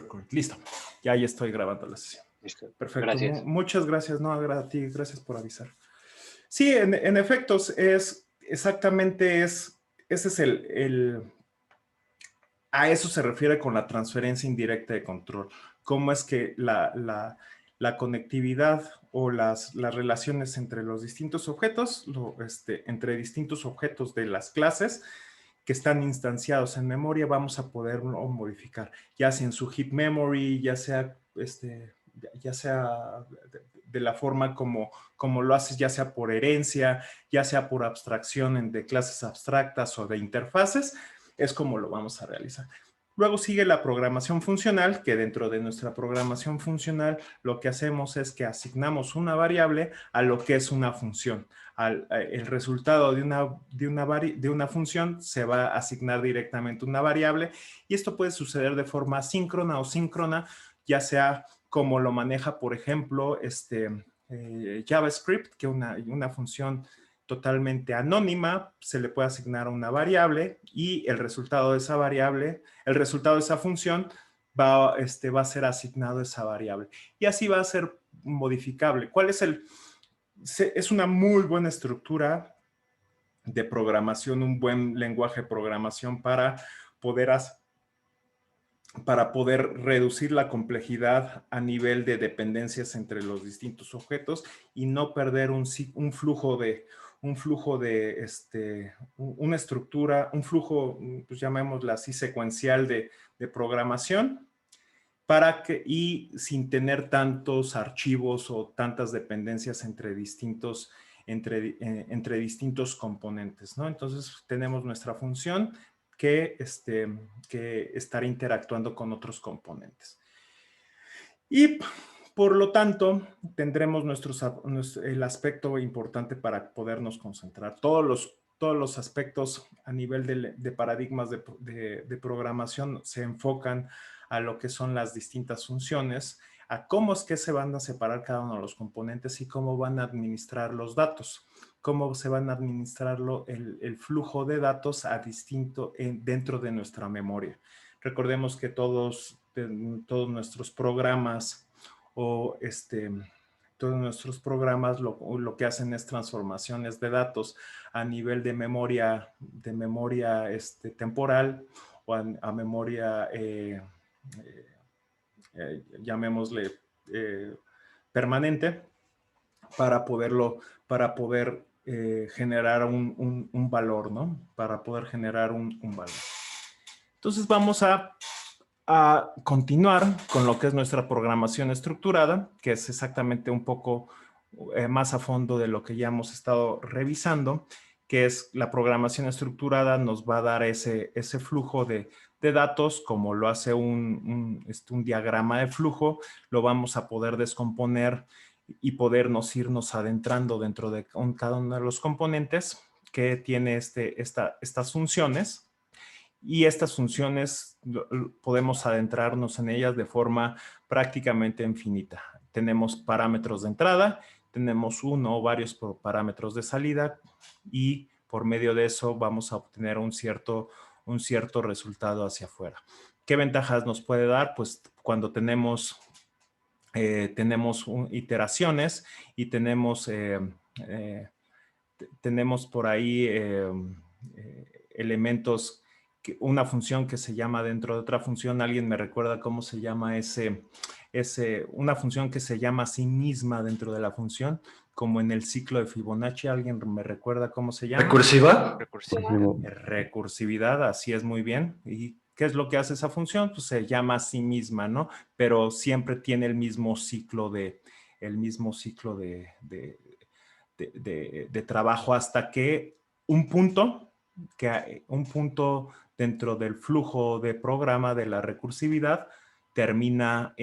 Record. Listo. Ya ahí estoy grabando la sesión. Listo. Perfecto. Gracias. Muchas gracias. No, a ti, gracias por avisar. Sí, en efectos, exactamente ese es a eso se refiere con la transferencia indirecta de control. Cómo es que la conectividad o las relaciones entre los distintos objetos, entre distintos objetos de las clases que están instanciados en memoria, vamos a poder modificar, ya sea en su heap memory, ya sea de la forma como lo haces, ya sea por herencia, ya sea por abstracción de clases abstractas o de interfaces, es como lo vamos a realizar. Luego sigue la programación funcional, que dentro de nuestra programación funcional lo que hacemos es que asignamos una variable a lo que es una función. El resultado de una función se va a asignar directamente una variable y esto puede suceder de forma síncrona o síncrona, ya sea como lo maneja, por ejemplo, JavaScript, que una función totalmente anónima, se le puede asignar una variable y el resultado de esa variable, el resultado de esa función va a ser asignado a esa variable. Y así va a ser modificable. ¿Cuál es es una muy buena estructura de programación, un buen lenguaje de programación para poder reducir la complejidad a nivel de dependencias entre los distintos objetos y no perder una estructura, un flujo, pues llamémosla así, secuencial de programación y sin tener tantos archivos o tantas dependencias entre distintos componentes, ¿no? Entonces tenemos nuestra función que estará interactuando con otros componentes. Y por lo tanto, tendremos el aspecto importante para podernos concentrar. Todos los aspectos a nivel de paradigmas de programación se enfocan a lo que son las distintas funciones, a cómo es que se van a separar cada uno de los componentes y cómo van a administrar los datos, cómo se van a administrar el flujo de datos dentro de nuestra memoria. Recordemos que todos nuestros programas todos nuestros programas lo que hacen es transformaciones de datos a nivel de memoria temporal o a memoria, llamémosle, permanente, para poder generar un valor, ¿no? Para poder generar un valor. Entonces vamos a continuar con lo que es nuestra programación estructurada, que es exactamente un poco más a fondo de lo que ya hemos estado revisando, que es la programación estructurada nos va a dar ese flujo de datos, como lo hace un diagrama de flujo, lo vamos a poder descomponer y podernos irnos adentrando dentro de cada uno de los componentes que tiene estas funciones. Y estas funciones podemos adentrarnos en ellas de forma prácticamente infinita. Tenemos parámetros de entrada, tenemos uno o varios parámetros de salida y por medio de eso vamos a obtener un cierto resultado hacia afuera. ¿Qué ventajas nos puede dar? Pues cuando tenemos iteraciones y tenemos por ahí elementos, una función que se llama dentro de otra función. ¿Alguien me recuerda cómo se llama una función que se llama a sí misma dentro de la función? Como en el ciclo de Fibonacci. ¿Alguien me recuerda cómo se llama? ¿Recursiva? Recursividad, así es, muy bien. ¿Y qué es lo que hace esa función? Pues se llama a sí misma, ¿no? Pero siempre tiene el mismo ciclo de trabajo hasta que un punto dentro del flujo de programa de la recursividad termina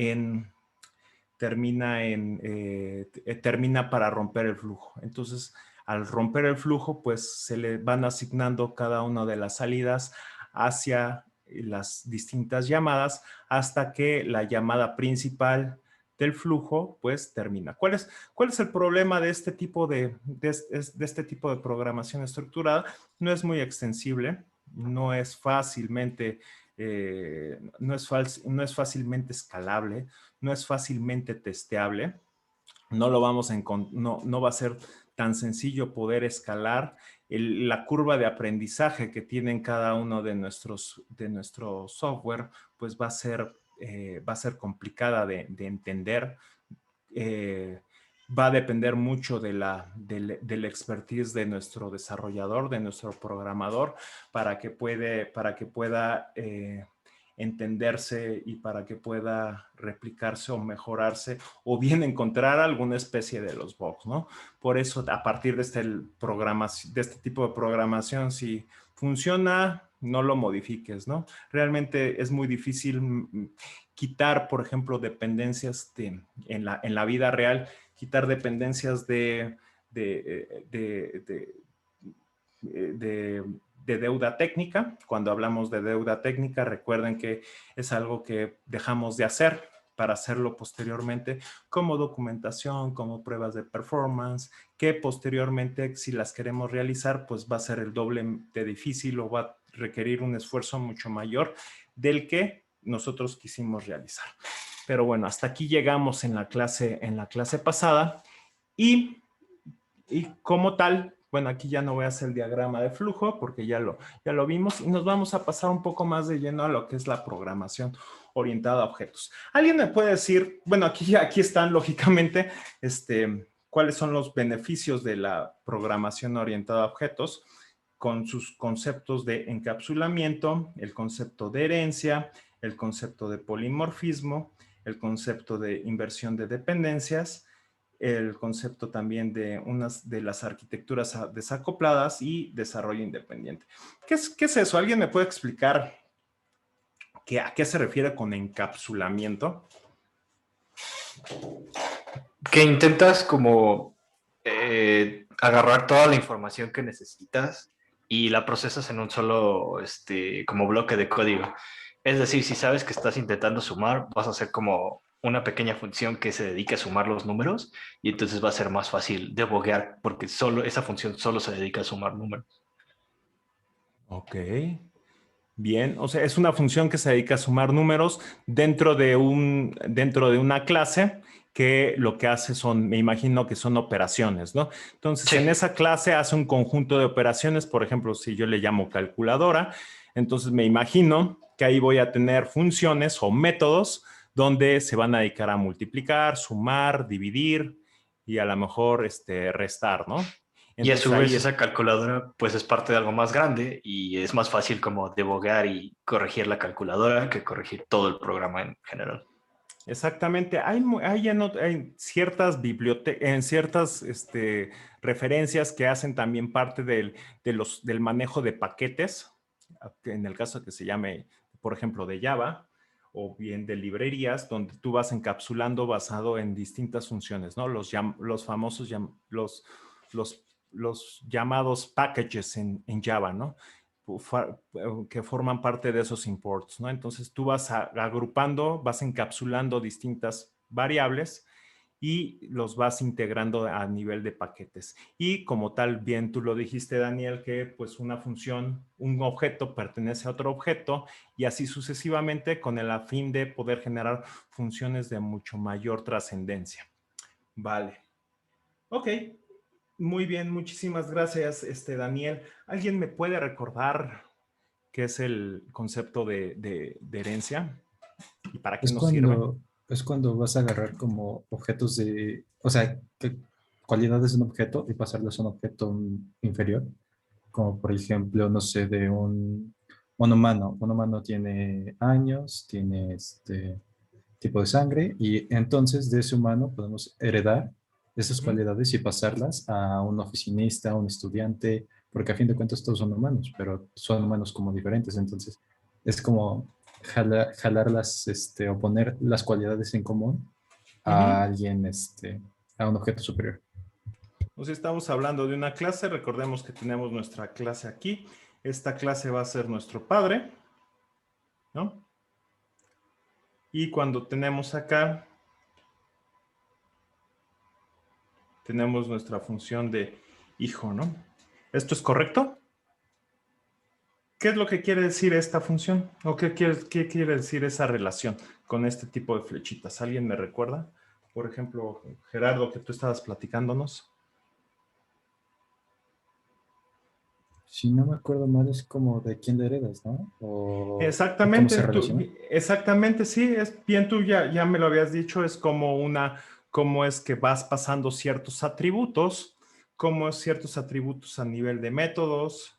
para romper el flujo. Entonces, al romper el flujo, pues se le van asignando cada una de las salidas hacia las distintas llamadas hasta que la llamada principal del flujo pues termina. ¿Cuál es el problema de este tipo de programación estructurada? No es muy extensible, no es fácilmente no es fácilmente escalable, no es fácilmente testeable. No va a ser tan sencillo poder escalar la curva de aprendizaje que tienen cada uno de nuestro software, pues va a ser complicada de entender. Va a depender mucho del expertise de nuestro desarrollador, de nuestro programador, para que pueda entenderse y para que pueda replicarse o mejorarse o bien encontrar alguna especie de los bugs, ¿no? Por eso, a partir de este tipo de programación, si funciona, no lo modifiques, ¿no? Realmente es muy difícil quitar, por ejemplo, dependencias en la vida real, quitar dependencias de, de, de, de deuda técnica. Cuando hablamos de deuda técnica, recuerden que es algo que dejamos de hacer para hacerlo posteriormente como documentación, como pruebas de performance, que posteriormente, si las queremos realizar, pues va a ser el doble de difícil o va a requerir un esfuerzo mucho mayor del que nosotros quisimos realizar. Pero bueno, hasta aquí llegamos en la clase pasada y como tal, bueno, aquí ya no voy a hacer el diagrama de flujo porque ya lo vimos y nos vamos a pasar un poco más de lleno a lo que es la programación orientada a objetos. ¿Alguien me puede decir, bueno, aquí están lógicamente, cuáles son los beneficios de la programación orientada a objetos con sus conceptos de encapsulamiento, el concepto de herencia, el concepto de polimorfismo, el concepto de inversión de dependencias, el concepto también de unas de las arquitecturas desacopladas y desarrollo independiente. ¿Qué es eso? ¿Alguien me puede explicar a qué se refiere con encapsulamiento? Que intentas como agarrar toda la información que necesitas y la procesas en un solo como bloque de código. Es decir, si sabes que estás intentando sumar, vas a hacer como una pequeña función que se dedique a sumar los números y entonces va a ser más fácil deboguear porque solo esa función solo se dedica a sumar números. Ok, bien. O sea, es una función que se dedica a sumar números dentro de una clase que lo que hace me imagino que son operaciones, ¿no? Entonces, Sí. en esa clase hace un conjunto de operaciones, por ejemplo, si yo le llamo calculadora, entonces me imagino que ahí voy a tener funciones o métodos donde se van a dedicar a multiplicar, sumar, dividir y a lo mejor restar, ¿no? Y a Entonces su vez ahí esa calculadora pues es parte de algo más grande y es más fácil como debogar y corregir la calculadora que corregir todo el programa en general. exactamente. Hay ciertas bibliotecas, ciertas referencias que hacen también parte del manejo de paquetes, en el caso que se llame, por ejemplo, de Java, o bien de librerías, donde tú vas encapsulando basado en distintas funciones, ¿no? Los famosos, los, los llamados packages en Java, ¿no? Que forman parte de esos imports, ¿no? Entonces tú vas agrupando, vas encapsulando distintas variables y los vas integrando a nivel de paquetes. Y como tal, bien tú lo dijiste, Daniel, que pues una función, un objeto pertenece a otro objeto y así sucesivamente con el fin de poder generar funciones de mucho mayor trascendencia. Vale. Ok. Muy bien, muchísimas gracias, Daniel. ¿Alguien me puede recordar qué es el concepto de herencia y para qué Es nos sirve? cuando vas a agarrar como objetos o sea, cualidades de un objeto y pasarlas a un objeto inferior, como por ejemplo, no sé, de un mono humano. Un humano tiene años, tiene este tipo de sangre y entonces de ese humano podemos heredar esas cualidades y pasarlas a un oficinista, a un estudiante, porque a fin de cuentas todos son humanos, pero son humanos como diferentes, entonces es como jalar o poner las cualidades en común a Ujú. alguien, a un objeto superior. Pues estamos hablando de una clase, recordemos que tenemos nuestra clase aquí. Esta clase va a ser nuestro padre, ¿no? Y cuando tenemos acá, tenemos nuestra función de hijo, ¿no? ¿Esto es correcto? ¿qué es lo que quiere decir esta función? ¿O qué quiere decir esa relación con este tipo de flechitas? ¿Alguien me recuerda? Por ejemplo, Gerardo, que tú estabas platicándonos. Si no me acuerdo mal, es como de quién le heredas, ¿no? O cómo se Exactamente, relaciona. exactamente, sí, es bien, tú ya me lo habías dicho, es como cómo es que vas pasando ciertos atributos, cómo es ciertos atributos a nivel de métodos,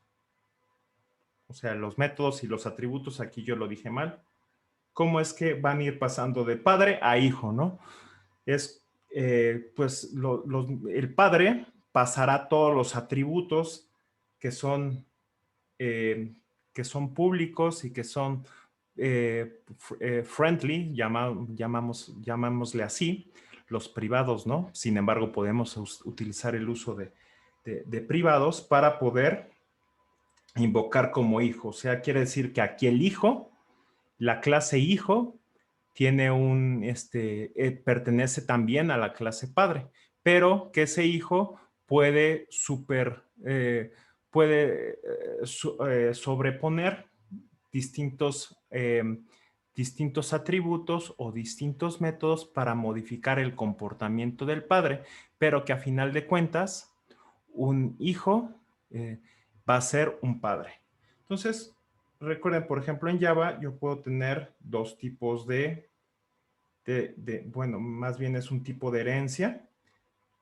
o sea, los métodos y los atributos, aquí yo lo dije mal, cómo es que van a ir pasando de padre a hijo, ¿no? Es, pues, el padre pasará todos los atributos que son eh, públicos y que son friendly, llamámosle así, los privados, ¿no? Sin embargo, podemos utilizar el uso de privados para poder invocar como hijo. O sea, quiere decir que aquí el hijo, la clase hijo, tiene pertenece también a la clase padre, pero que ese hijo puede sobreponer distintos, distintos atributos o distintos métodos para modificar el comportamiento del padre, pero que a final de cuentas un hijo va a ser un padre. Entonces, recuerden, por ejemplo, en Java yo puedo tener dos tipos bueno, más bien es un tipo de herencia,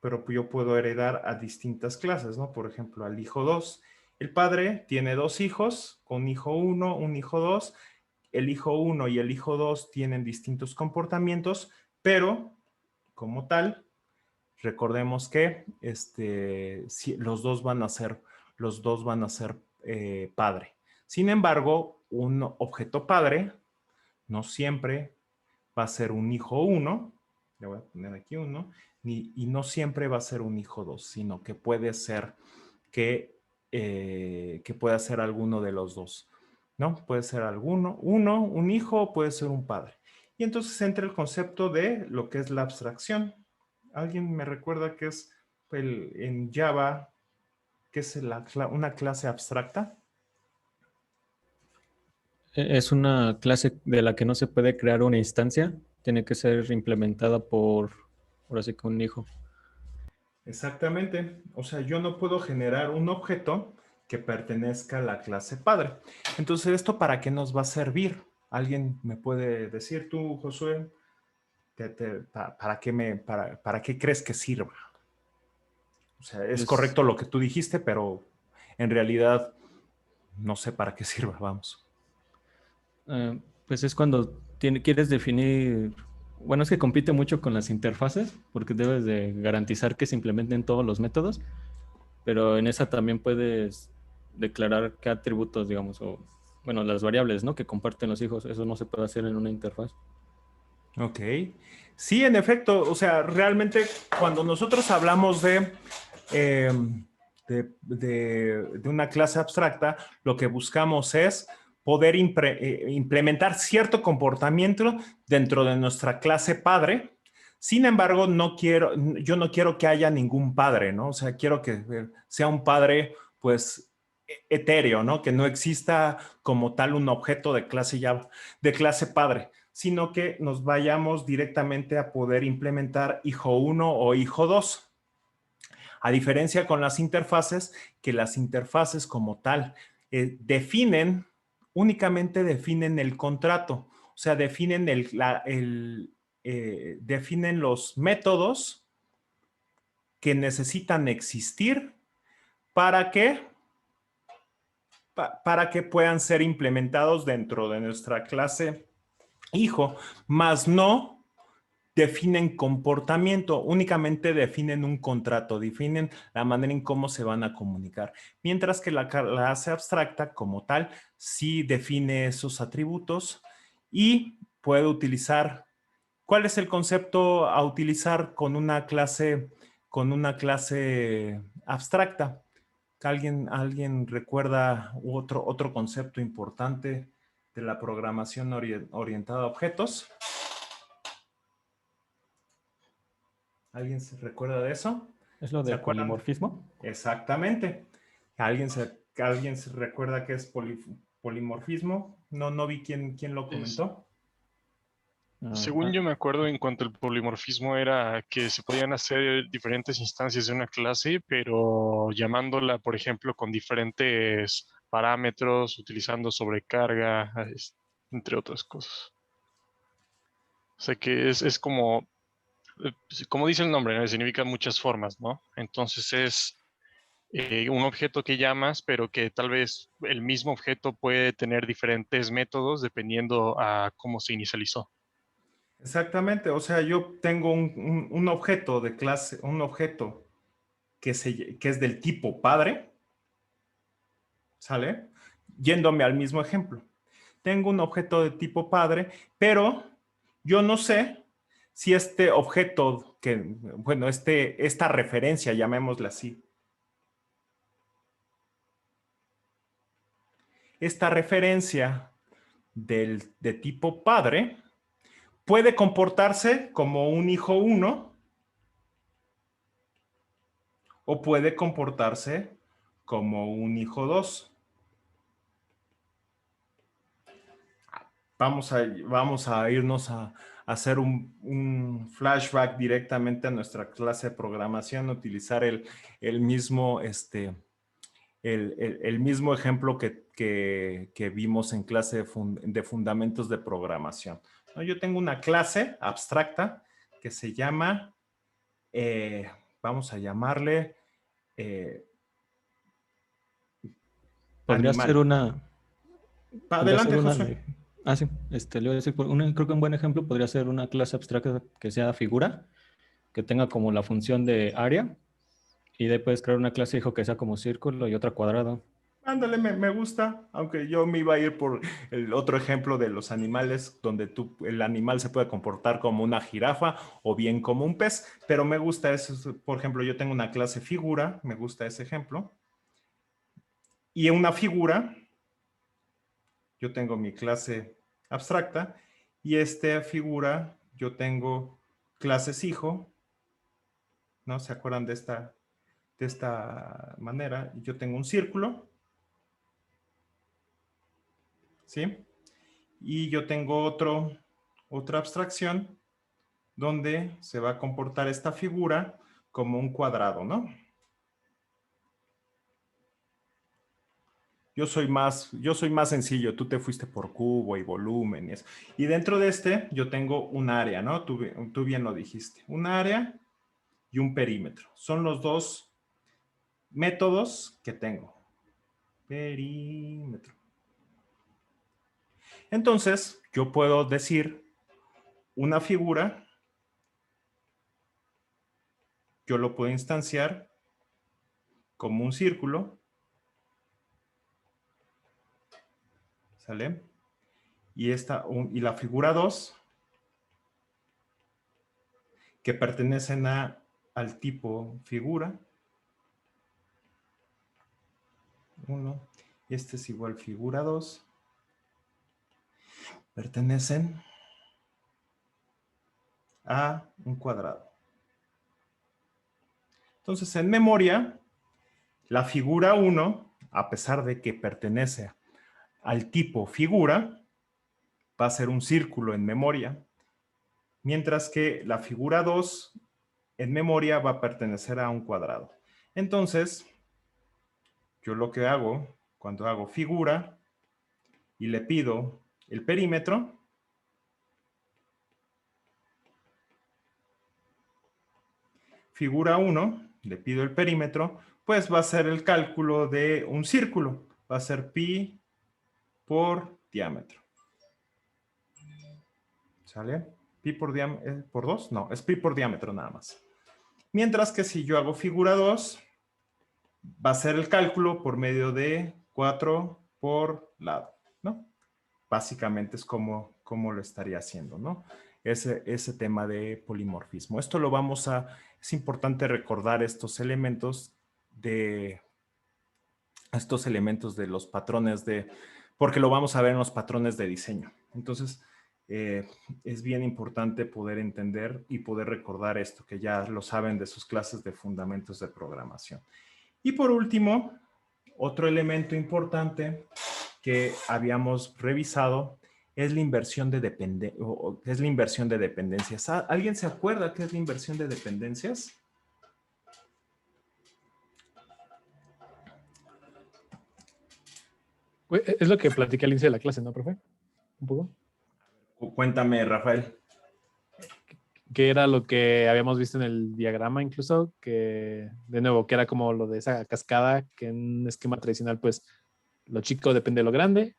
pero yo puedo heredar a distintas clases, ¿no? Por ejemplo, al hijo 2. El padre tiene dos hijos, con hijo 1, un hijo 2. El hijo 1 y el hijo 2 tienen distintos comportamientos, pero como tal, recordemos que si, los dos van a ser padre. Sin embargo, un objeto padre no siempre va a ser un hijo 1, le voy a poner aquí 1, y no siempre va a ser un hijo 2, sino que puede ser que pueda ser alguno de los dos, ¿no? Puede ser un hijo, puede ser un padre. Y entonces entra el concepto de lo que es la abstracción. ¿Alguien me recuerda qué es en Java, qué es una clase abstracta? Es una clase de la que no se puede crear una instancia, tiene que ser implementada ahora sí que un hijo. Exactamente. O sea, yo no puedo generar un objeto que pertenezca a la clase padre. Entonces, ¿esto para qué nos va a servir? ¿Alguien me puede decir tú, Josué? ¿Para qué crees que sirva? O sea, es Pues, correcto lo que tú dijiste, pero en realidad no sé para qué sirva, vamos. pues es cuando quieres definir, bueno, es que compite mucho con las interfaces, porque debes de garantizar que se implementen todos los métodos, pero en esa también puedes declarar qué atributos, digamos, o bueno, las variables, ¿no? Que comparten los hijos, eso no se puede hacer en una interfaz. Ok. Sí, en efecto, o sea, realmente cuando nosotros hablamos eh, de una clase abstracta, lo que buscamos es poder implementar cierto comportamiento dentro de nuestra clase padre. Sin embargo, yo no quiero que haya ningún padre, ¿no? O sea, quiero que sea un padre, pues, etéreo, ¿no? Que no exista como tal un objeto de clase Java, de clase padre, sino que nos vayamos directamente a poder implementar hijo 1 o hijo 2. A diferencia con las interfaces, que las interfaces como tal únicamente definen el contrato, o sea, definen los métodos que necesitan existir para que, para que puedan ser implementados dentro de nuestra clase hijo, más no definen comportamiento, únicamente definen un contrato, definen la manera en cómo se van a comunicar. Mientras que la clase abstracta como tal sí define esos atributos y puede utilizar. ¿Cuál es el concepto a utilizar con una clase abstracta? ¿Alguien recuerda otro concepto importante de la programación orientada a objetos? ¿Alguien se recuerda de eso? ¿Es lo ¿Se de acuerdan? polimorfismo? Exactamente. ¿Alguien se recuerda qué es polimorfismo. No vi quién lo comentó. Según yo me acuerdo, en cuanto al polimorfismo era que se podían hacer diferentes instancias de una clase, pero llamándola, por ejemplo, con diferentes parámetros, utilizando sobrecarga, entre otras cosas. O sea que es como dice el nombre, ¿no? Significa muchas formas, ¿no? Entonces es un objeto que llamas, pero que tal vez el mismo objeto puede tener diferentes métodos dependiendo a cómo se inicializó. Exactamente, o sea, yo tengo un objeto de clase, un objeto que es del tipo padre, ¿sale? Yéndome al mismo ejemplo. Tengo un objeto de tipo padre, pero yo no sé si este objeto, bueno, esta referencia, llamémosla así, esta referencia de tipo padre puede comportarse como un hijo 1 o puede comportarse como un hijo 2. Vamos a irnos a hacer un flashback directamente a nuestra clase de programación, utilizar el mismo, el mismo ejemplo que vimos en clase de fundamentos de programación. ¿No? Yo tengo una clase abstracta que se llama, vamos a llamarle Podría animal. ser una... Adelante, José. Sí, le voy a decir, creo que un buen ejemplo podría ser una clase abstracta que sea figura, que tenga como la función de área, y de ahí puedes crear una clase hijo que sea como círculo y otra cuadrado. Ándale, me gusta, aunque yo me iba a ir por el otro ejemplo de los animales, donde el animal se puede comportar como una jirafa o bien como un pez, pero me gusta eso. Por ejemplo, yo tengo una clase figura, me gusta ese ejemplo. Y en una figura, yo tengo mi clase abstracta y esta figura, yo tengo clases hijo, ¿no? ¿Se acuerdan de esta manera? Yo tengo un círculo, ¿sí? Y yo tengo otra abstracción donde se va a comportar esta figura como un cuadrado, ¿no? Yo soy más sencillo, tú te fuiste por cubo y volumen y eso. Y dentro de yo tengo un área, ¿no? Tú bien lo dijiste. Un área y un perímetro. Son los dos métodos que tengo. Perímetro. Entonces, yo puedo decir una figura, yo lo puedo instanciar como un círculo, ¿sale? Y la figura 2, que pertenecen al tipo figura. 1, este es igual figura 2. Pertenecen a un cuadrado. Entonces, en memoria, la figura 1, a pesar de que pertenece al tipo figura, va a ser un círculo en memoria, mientras que la figura 2 en memoria va a pertenecer a un cuadrado. Entonces, yo lo que hago, cuando hago figura y le pido el perímetro, figura 1, le pido el perímetro, pues va a ser el cálculo de un círculo. Va a ser pi por diámetro. ¿Sale? ¿Pi por diámetro? ¿Por 2? No, es pi por diámetro nada más. Mientras que si yo hago figura 2, va a ser el cálculo por medio de 4 por lado, ¿no? Básicamente es como lo estaría haciendo, ¿no? Ese tema de polimorfismo. Es importante recordar estos elementos de los patrones porque lo vamos a ver en los patrones de diseño. Entonces, es bien importante poder entender y poder recordar esto, que ya lo saben de sus clases de fundamentos de programación. Y por último, otro elemento importante que habíamos revisado es la inversión de dependencias. ¿Alguien se acuerda qué es la inversión de dependencias? Es lo que platiqué al inicio de la clase, ¿no, profe? Un poco. Cuéntame, Rafael. Que era lo que habíamos visto en el diagrama incluso, que de nuevo, que era como lo de esa cascada, que en un esquema tradicional, pues lo chico depende de lo grande,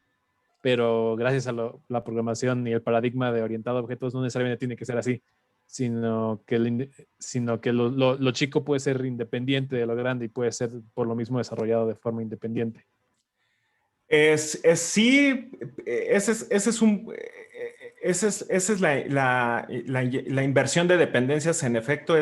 pero gracias a la programación y el paradigma de orientado a objetos no necesariamente tiene que ser así, sino que lo chico puede ser independiente de lo grande y puede ser por lo mismo desarrollado de forma independiente. Sí, esa es la inversión de dependencias. En efecto,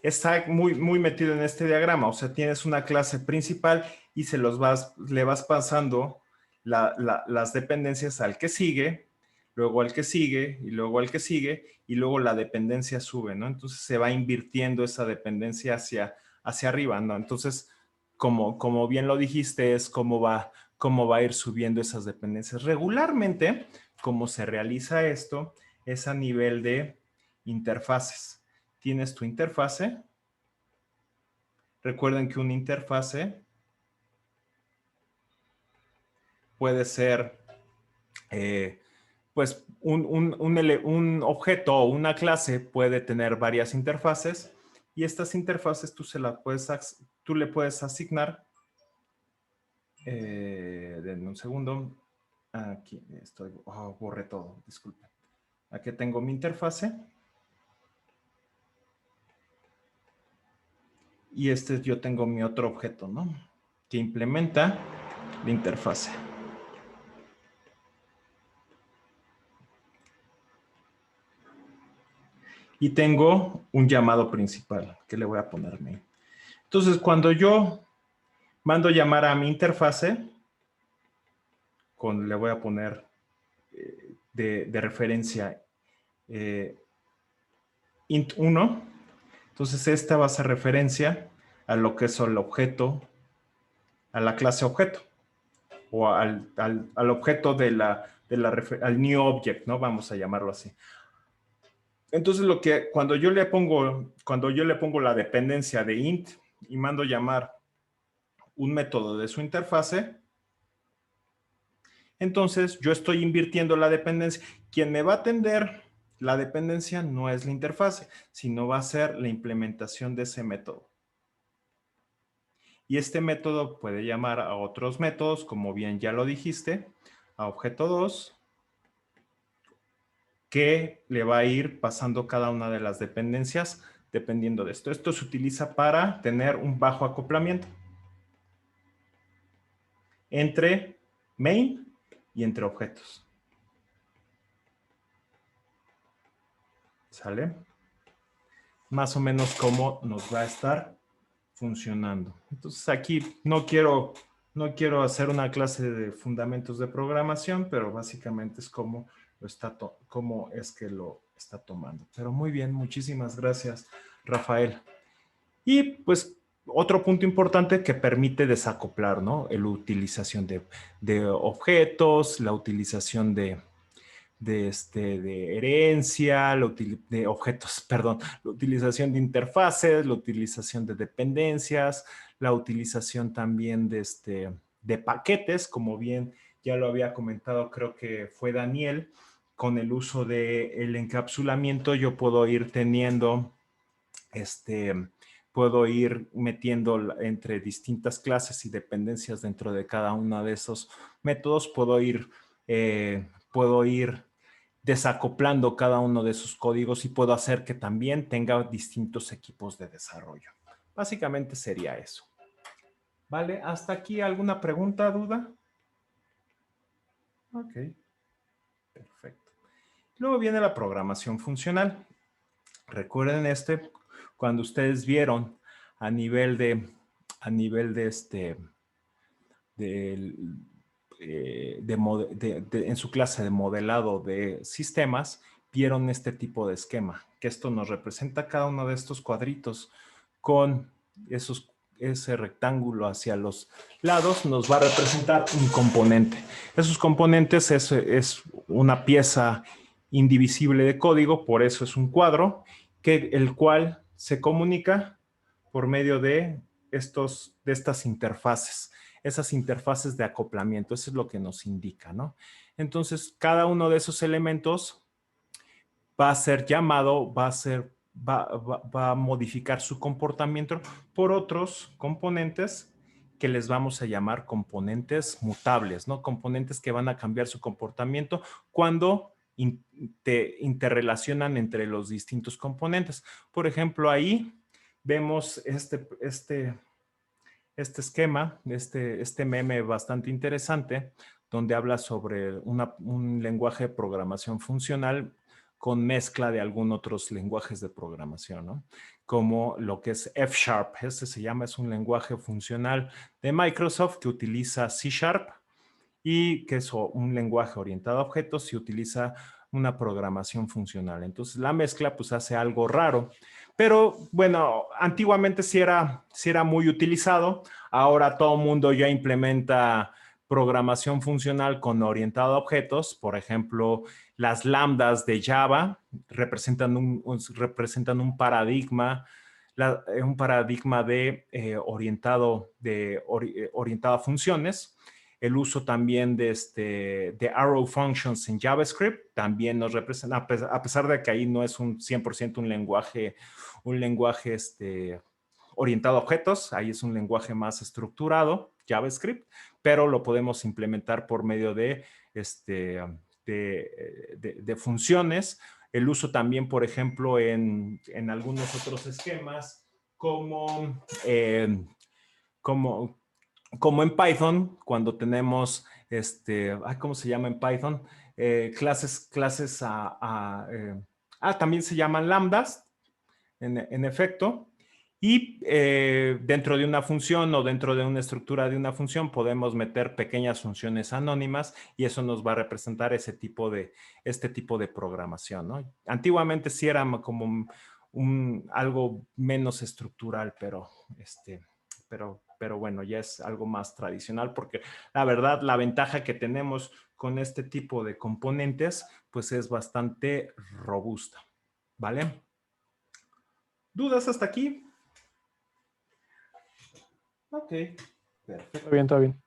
está muy metido en este diagrama. O sea, tienes una clase principal y le vas pasando las dependencias al que sigue, luego al que sigue, y luego al que sigue, y luego la dependencia sube, ¿no? Entonces se va invirtiendo esa dependencia hacia arriba, ¿no? Entonces, como bien lo dijiste, es cómo va a ir subiendo esas dependencias. Regularmente, como se realiza esto, es a nivel de interfaces. Tienes tu interfase. Recuerden que una interfase puede ser, pues, un objeto o una clase puede tener varias interfaces y estas interfaces tú le puedes asignar. Denme un segundo. Aquí estoy. Borré todo. Disculpen. Aquí tengo mi interfase. Y yo tengo mi otro objeto, ¿no? Que implementa la interfase. Y tengo un llamado principal que le voy a poner main. Entonces, cuando yo mando llamar a mi interfase, le voy a poner de referencia int1. Entonces, esta va a ser referencia a lo que es el objeto, a la clase objeto, o al objeto al new object, ¿no? Vamos a llamarlo así. Entonces, cuando yo le pongo la dependencia de int y mando llamar un método de su interfase, entonces yo estoy invirtiendo la dependencia. Quien me va a atender la dependencia no es la interfase, sino va a ser la implementación de ese método. Y este método puede llamar a otros métodos, como bien ya lo dijiste, a objeto 2, que le va a ir pasando cada una de las dependencias dependiendo de esto. Esto se utiliza para tener un bajo acoplamiento entre main y entre objetos. ¿Sale? Más o menos cómo nos va a estar funcionando. Entonces aquí no quiero hacer una clase de fundamentos de programación, pero básicamente es cómo es que lo está tomando. Pero muy bien, muchísimas gracias, Rafael. Y pues otro punto importante que permite desacoplar, ¿no? La utilización de objetos, la utilización de herencia, de objetos, perdón, la utilización de interfaces, la utilización de dependencias, la utilización también de paquetes, como bien ya lo había comentado, creo que fue Daniel, con el uso del encapsulamiento yo puedo ir teniendo, puedo ir metiendo entre distintas clases y dependencias dentro de cada uno de esos métodos, puedo ir desacoplando cada uno de sus códigos y puedo hacer que también tenga distintos equipos de desarrollo. Básicamente sería eso. ¿Vale? ¿Hasta aquí alguna pregunta, duda? Ok. Perfecto. Luego viene la programación funcional. Recuerden cuando ustedes vieron a nivel de en su clase de modelado de sistemas, vieron este tipo de esquema, que esto nos representa cada uno de estos cuadritos con ese rectángulo hacia los lados nos va a representar un componente. Esos componentes es una pieza indivisible de código, por eso es un cuadro, el cual se comunica por medio de estas interfaces, esas interfaces de acoplamiento. Eso es lo que nos indica, ¿no? Entonces, cada uno de esos elementos va a ser llamado, va a modificar su comportamiento por otros componentes que les vamos a llamar componentes mutables, ¿no? Componentes que van a cambiar su comportamiento cuando interrelacionan entre los distintos componentes. Por ejemplo, ahí vemos este esquema, este meme bastante interesante, donde habla sobre un lenguaje de programación funcional con mezcla de algunos otros lenguajes de programación, ¿no? Como lo que es F#. Es un lenguaje funcional de Microsoft que utiliza C# y que es un lenguaje orientado a objetos y utiliza una programación funcional. Entonces, la mezcla pues hace algo raro. Pero, bueno, antiguamente sí era muy utilizado. Ahora todo el mundo ya implementa programación funcional con orientado a objetos. Por ejemplo, las lambdas de Java representan un paradigma, de orientado a funciones. El uso también de arrow functions en JavaScript también nos representa, a pesar de que ahí no es un 100% un lenguaje orientado a objetos, ahí es un lenguaje más estructurado, JavaScript, pero lo podemos implementar por medio de funciones. El uso también, por ejemplo, en algunos otros esquemas, como en Python, cuando tenemos, ¿cómo se llama en Python? Clases también se llaman lambdas, en efecto. Y dentro de una función o dentro de una estructura de una función podemos meter pequeñas funciones anónimas y eso nos va a representar este tipo de programación, ¿no? Antiguamente sí era como algo menos estructural, pero bueno, ya es algo más tradicional porque la verdad, la ventaja que tenemos con este tipo de componentes, pues es bastante robusta, ¿vale? ¿Dudas hasta aquí? Ok, perfecto. Todo bien, todo bien.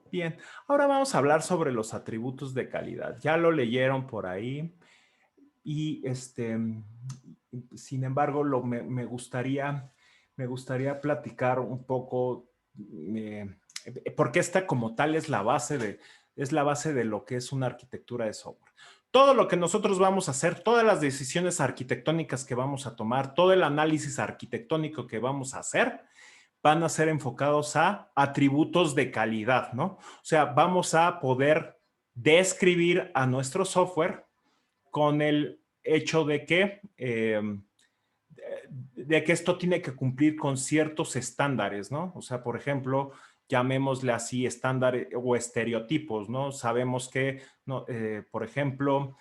Bien, ahora vamos a hablar sobre los atributos de calidad. Ya lo leyeron por ahí y sin embargo, me gustaría platicar un poco porque esta como tal es la base de lo que es una arquitectura de software. Todo lo que nosotros vamos a hacer, todas las decisiones arquitectónicas que vamos a tomar, todo el análisis arquitectónico que vamos a hacer, van a ser enfocados a atributos de calidad, ¿no? O sea, vamos a poder describir a nuestro software con el hecho de que esto tiene que cumplir con ciertos estándares, ¿no? O sea, por ejemplo, llamémosle así estándares o estereotipos, ¿no? Sabemos que, no, por ejemplo,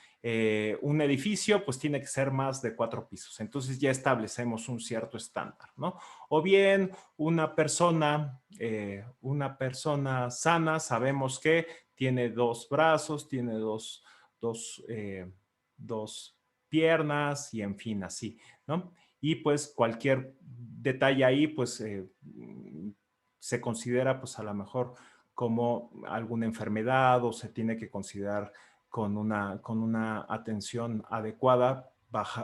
un edificio pues tiene que ser más de 4 pisos. Entonces ya establecemos un cierto estándar, ¿no? O bien una persona sana, sabemos que tiene 2 brazos, tiene dos piernas y en fin, así, ¿no? Y pues cualquier detalle ahí, pues se considera pues a lo mejor como alguna enfermedad o se tiene que considerar con una atención adecuada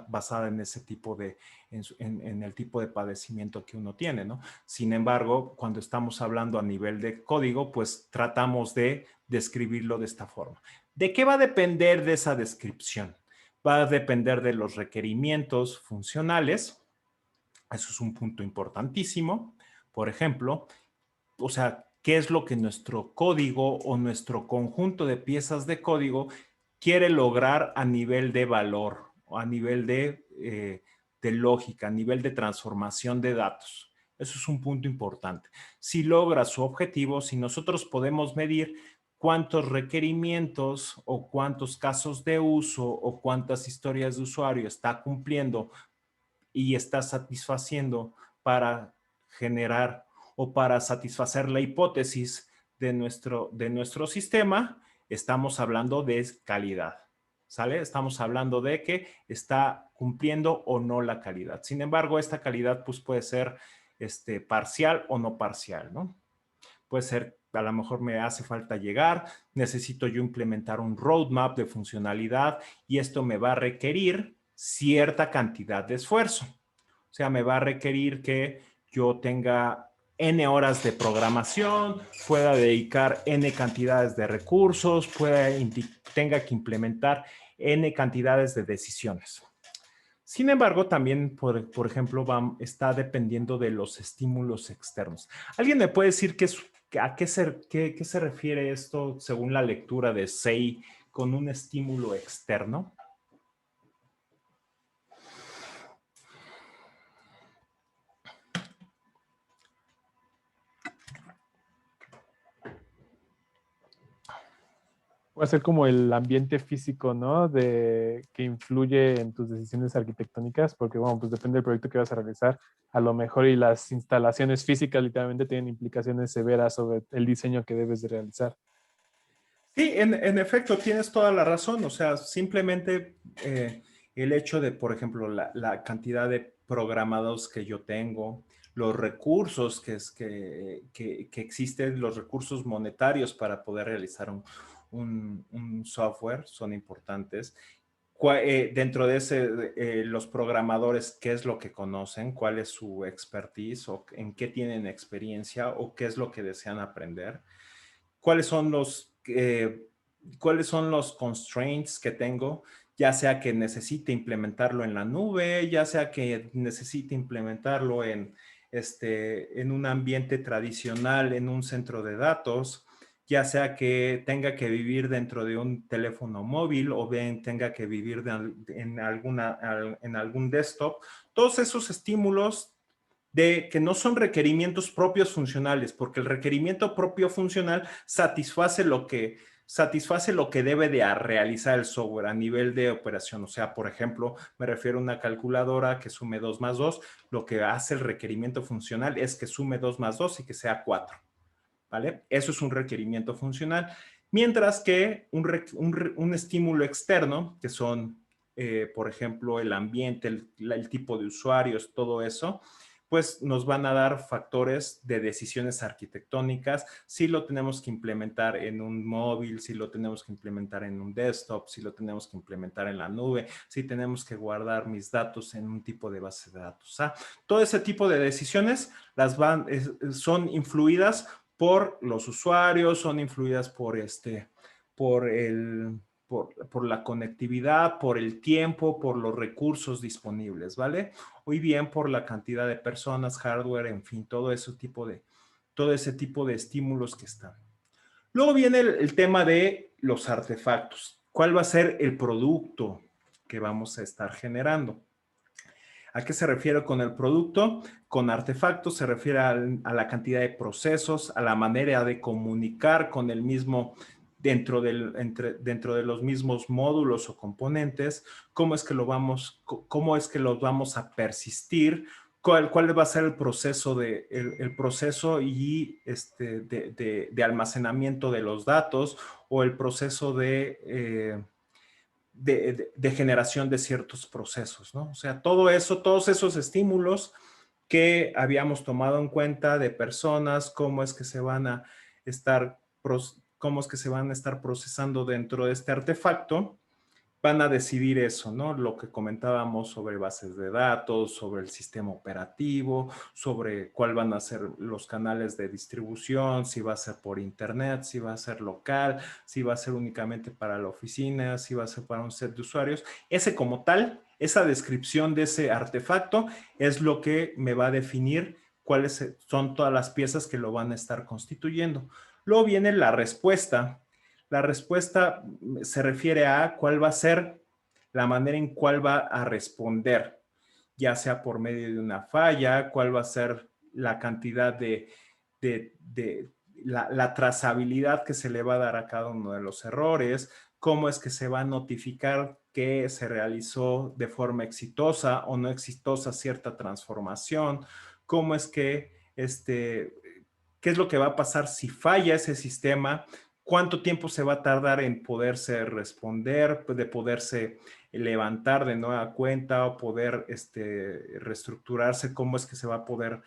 basada en ese tipo en el tipo de padecimiento que uno tiene, ¿no? Sin embargo, cuando estamos hablando a nivel de código, pues tratamos de describirlo de esta forma. ¿De qué va a depender de esa descripción? Va a depender de los requerimientos funcionales. Eso es un punto importantísimo. Por ejemplo, o sea, ¿qué es lo que nuestro código o nuestro conjunto de piezas de código quiere lograr a nivel de valor o a nivel de lógica, a nivel de transformación de datos? Eso es un punto importante. Si logra su objetivo, si nosotros podemos medir cuántos requerimientos o cuántos casos de uso o cuántas historias de usuario está cumpliendo y está satisfaciendo para generar o para satisfacer la hipótesis de nuestro sistema, estamos hablando de calidad, ¿sale? Estamos hablando de que está cumpliendo o no la calidad. Sin embargo, esta calidad pues, puede ser parcial o no parcial, ¿no? Puede ser, a lo mejor me hace falta llegar, necesito yo implementar un roadmap de funcionalidad y esto me va a requerir cierta cantidad de esfuerzo. O sea, me va a requerir que yo tenga N horas de programación, pueda dedicar N cantidades de recursos, tenga que implementar N cantidades de decisiones. Sin embargo, también, por ejemplo, está dependiendo de los estímulos externos. ¿Alguien me puede decir a qué se refiere esto según la lectura de Say con un estímulo externo? Puede ser como el ambiente físico, ¿no? Que influye en tus decisiones arquitectónicas, porque, bueno, pues depende del proyecto que vas a realizar. A lo mejor y las instalaciones físicas literalmente tienen implicaciones severas sobre el diseño que debes de realizar. Sí, en efecto, tienes toda la razón. O sea, simplemente el hecho de, por ejemplo, la cantidad de programados que yo tengo, los recursos que existen, los recursos monetarios para poder realizar un software son importantes. Dentro de los programadores, ¿qué es lo que conocen? ¿Cuál es su expertise? ¿O en qué tienen experiencia? ¿O qué es lo que desean aprender? ¿Cuáles son los constraints que tengo? Ya sea que necesite implementarlo en la nube, ya sea que necesite implementarlo en un ambiente tradicional, en un centro de datos, ya sea que tenga que vivir dentro de un teléfono móvil o bien tenga que vivir en algún desktop. Todos esos estímulos que no son requerimientos propios funcionales, porque el requerimiento propio funcional satisface lo que debe de realizar el software a nivel de operación. O sea, por ejemplo, me refiero a una calculadora que sume 2 más 2. Lo que hace el requerimiento funcional es que sume 2 más 2 y que sea 4. ¿Vale? Eso es un requerimiento funcional. Mientras que un estímulo externo, que son, por ejemplo, el ambiente, el tipo de usuarios, todo eso, pues nos van a dar factores de decisiones arquitectónicas, si lo tenemos que implementar en un móvil, si lo tenemos que implementar en un desktop, si lo tenemos que implementar en la nube, si tenemos que guardar mis datos en un tipo de base de datos. Todo ese tipo de decisiones son influidas por los usuarios, son influidas por la conectividad, por el tiempo, por los recursos disponibles, ¿vale? O bien por la cantidad de personas, hardware, en fin, todo ese tipo de estímulos que están. Luego viene el tema de los artefactos. ¿Cuál va a ser el producto que vamos a estar generando? ¿A qué se refiere con el producto? Con artefactos se refiere a la cantidad de procesos, a la manera de comunicar con el mismo dentro de los mismos módulos o componentes, cómo es que los vamos a persistir, cuál va a ser el proceso el proceso y de almacenamiento de los datos o el proceso de generación de ciertos procesos, ¿no? O sea, todos esos estímulos que habíamos tomado en cuenta de personas, cómo es que se van a estar procesando dentro de este artefacto, van a decidir eso, ¿no? Lo que comentábamos sobre bases de datos, sobre el sistema operativo, sobre cuál van a ser los canales de distribución, si va a ser por internet, si va a ser local, si va a ser únicamente para la oficina, si va a ser para un set de usuarios. Ese como tal, esa descripción de ese artefacto es lo que me va a definir cuáles son todas las piezas que lo van a estar constituyendo. Luego viene la respuesta. La respuesta se refiere a cuál va a ser la manera en cuál va a responder, ya sea por medio de una falla, cuál va a ser la cantidad la trazabilidad que se le va a dar a cada uno de los errores, cómo es que se va a notificar que se realizó de forma exitosa o no exitosa cierta transformación, cómo es que qué es lo que va a pasar si falla ese sistema, cuánto tiempo se va a tardar en poderse responder, de poderse levantar de nueva cuenta o poder reestructurarse, cómo es que se va a poder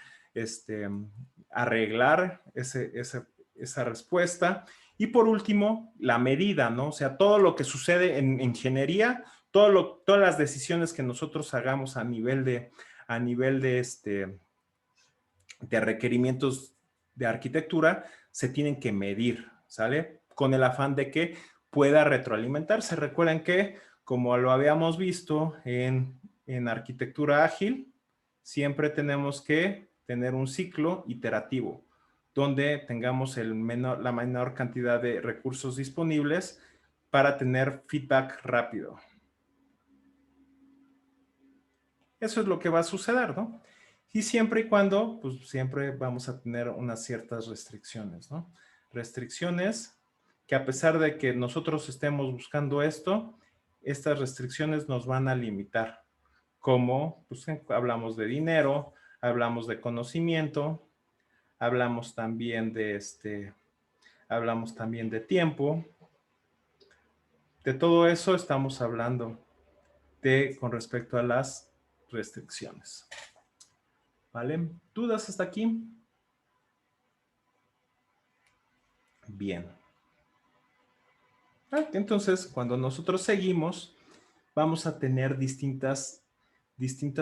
arreglar esa respuesta. Y por último, la medida, ¿no? O sea, todo lo que sucede en ingeniería, todas las decisiones que nosotros hagamos a nivel de requerimientos de arquitectura se tienen que medir, ¿sale? Con el afán de que pueda retroalimentarse. Recuerden que, como lo habíamos visto en arquitectura ágil, siempre tenemos que tener un ciclo iterativo donde tengamos la menor cantidad de recursos disponibles para tener feedback rápido. Eso es lo que va a suceder, ¿no? Y siempre y cuando, pues siempre vamos a tener unas ciertas restricciones, ¿no? Restricciones que a pesar de que nosotros estemos buscando esto, estas restricciones nos van a limitar. Como, pues hablamos de dinero, hablamos de conocimiento, hablamos también de tiempo. De todo eso estamos hablando con respecto a las restricciones. ¿Vale? ¿Dudas hasta aquí? Bien. Entonces, cuando nosotros seguimos, vamos a tener distintas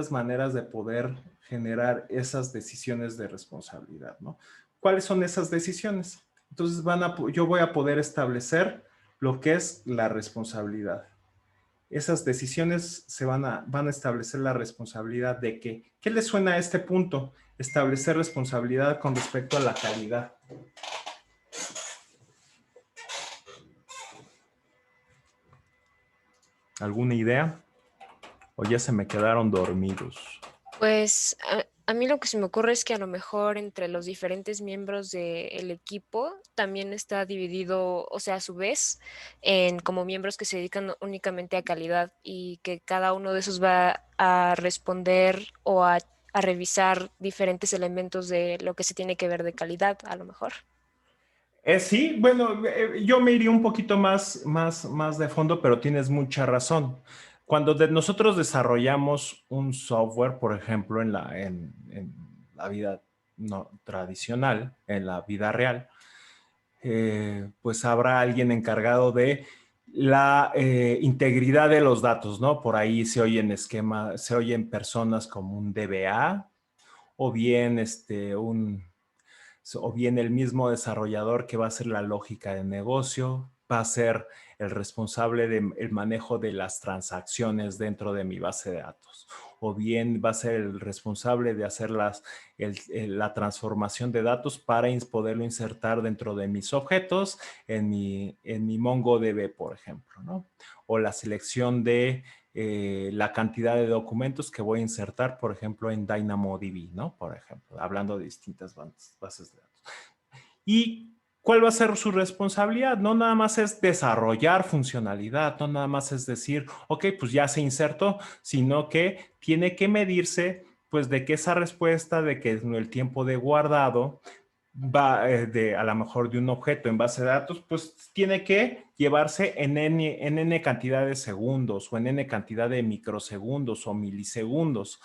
maneras de poder generar esas decisiones de responsabilidad, ¿no? ¿Cuáles son esas decisiones? Entonces, yo voy a poder establecer lo que es la responsabilidad. Esas decisiones van a establecer la responsabilidad de que, ¿qué le suena a este punto? Establecer responsabilidad con respecto a la calidad. ¿Alguna idea? ¿O ya se me quedaron dormidos? Pues a mí lo que se me ocurre es que a lo mejor entre los diferentes miembros del equipo también está dividido, o sea, a su vez, en como miembros que se dedican únicamente a calidad y que cada uno de esos va a responder o a revisar diferentes elementos de lo que se tiene que ver de calidad, a lo mejor. Sí, bueno, yo me iría un poquito más de fondo, pero tienes mucha razón. Cuando nosotros desarrollamos un software, por ejemplo, en la vida no tradicional, en la vida real, pues habrá alguien encargado de la integridad de los datos, ¿no? Por ahí se oyen personas como un DBA o bien el mismo desarrollador que va a hacer la lógica de negocio, va a ser el responsable del manejo de las transacciones dentro de mi base de datos, o bien va a ser el responsable de hacer la transformación de datos para poderlo insertar dentro de mis objetos en mi MongoDB, por ejemplo, ¿no? O la selección de la cantidad de documentos que voy a insertar, por ejemplo, en DynamoDB, ¿no? Por ejemplo, hablando de distintas bases de datos. ¿Y cuál va a ser su responsabilidad? No nada más es desarrollar funcionalidad, no nada más es decir, ok, pues ya se insertó, sino que tiene que medirse, pues, de que esa respuesta, de que el tiempo de guardado va a lo mejor de un objeto en base de datos, pues tiene que llevarse en n cantidad de segundos o en n cantidad de microsegundos o milisegundos.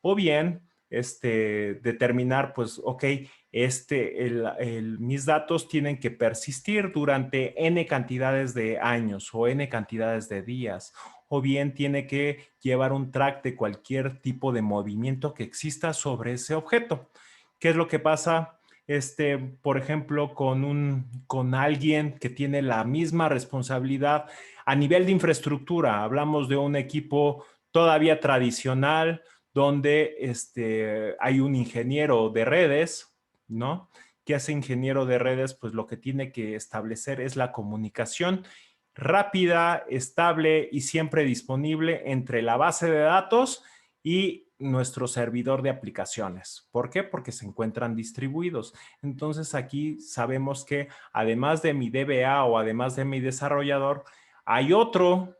O bien, determinar, pues, ok, mis datos tienen que persistir durante n cantidades de años o n cantidades de días. O bien tiene que llevar un track de cualquier tipo de movimiento que exista sobre ese objeto. ¿Qué es lo que pasa? Por ejemplo, con alguien que tiene la misma responsabilidad a nivel de infraestructura. Hablamos de un equipo todavía tradicional donde hay un ingeniero de redes, ¿no? Que ese ingeniero de redes, pues lo que tiene que establecer es la comunicación rápida, estable y siempre disponible entre la base de datos y nuestro servidor de aplicaciones. ¿Por qué? Porque se encuentran distribuidos. Entonces aquí sabemos que además de mi DBA o además de mi desarrollador, hay otro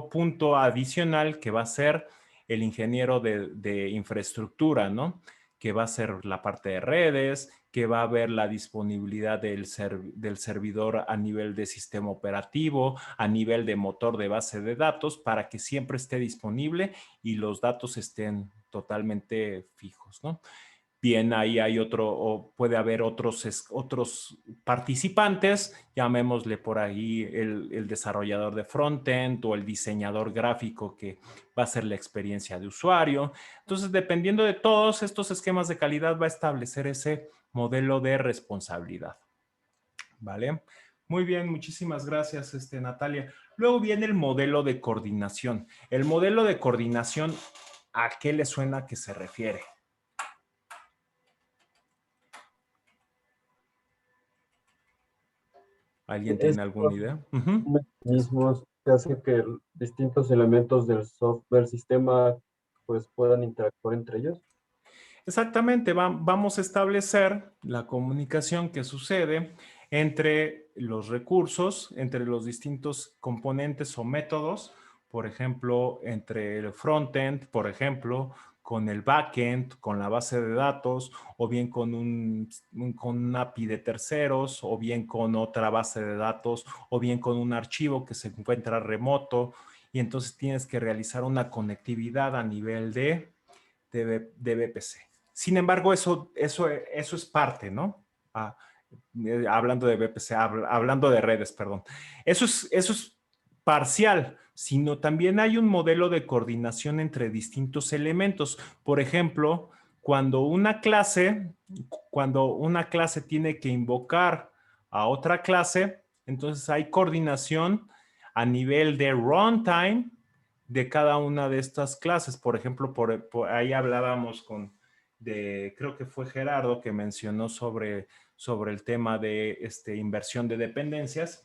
punto adicional que va a ser el ingeniero de infraestructura, ¿no? que va a ser la parte de redes, que va a ver la disponibilidad del servidor a nivel de sistema operativo, a nivel de motor de base de datos, para que siempre esté disponible y los datos estén totalmente fijos, ¿no? Bien, ahí hay otro, o puede haber otros participantes, llamémosle por ahí el desarrollador de frontend o el diseñador gráfico que va a ser la experiencia de usuario. Entonces, dependiendo de todos estos esquemas de calidad, va a establecer ese modelo de responsabilidad. ¿Vale? Muy bien, muchísimas gracias, Natalia. Luego viene el modelo de coordinación. El modelo de coordinación, ¿a qué le suena que se refiere? ¿Alguien tiene alguna idea? Mecanismos que hacen que distintos elementos del software sistema pues puedan interactuar entre ellos. Exactamente, vamos a establecer la comunicación que sucede entre los recursos, entre los distintos componentes o métodos, por ejemplo, entre el frontend, por ejemplo, con el backend, con la base de datos, o bien con un API de terceros, o bien con otra base de datos, o bien con un archivo que se encuentra remoto, y entonces tienes que realizar una conectividad a nivel de VPC. Sin embargo, eso es parte, ¿no? Hablando de VPC, hablando de redes, perdón. Eso es parcial, sino también hay un modelo de coordinación entre distintos elementos. Por ejemplo, cuando una clase tiene que invocar a otra clase, entonces hay coordinación a nivel de runtime de cada una de estas clases. Por ejemplo, por ahí hablábamos creo que fue Gerardo que mencionó sobre el tema de inversión de dependencias.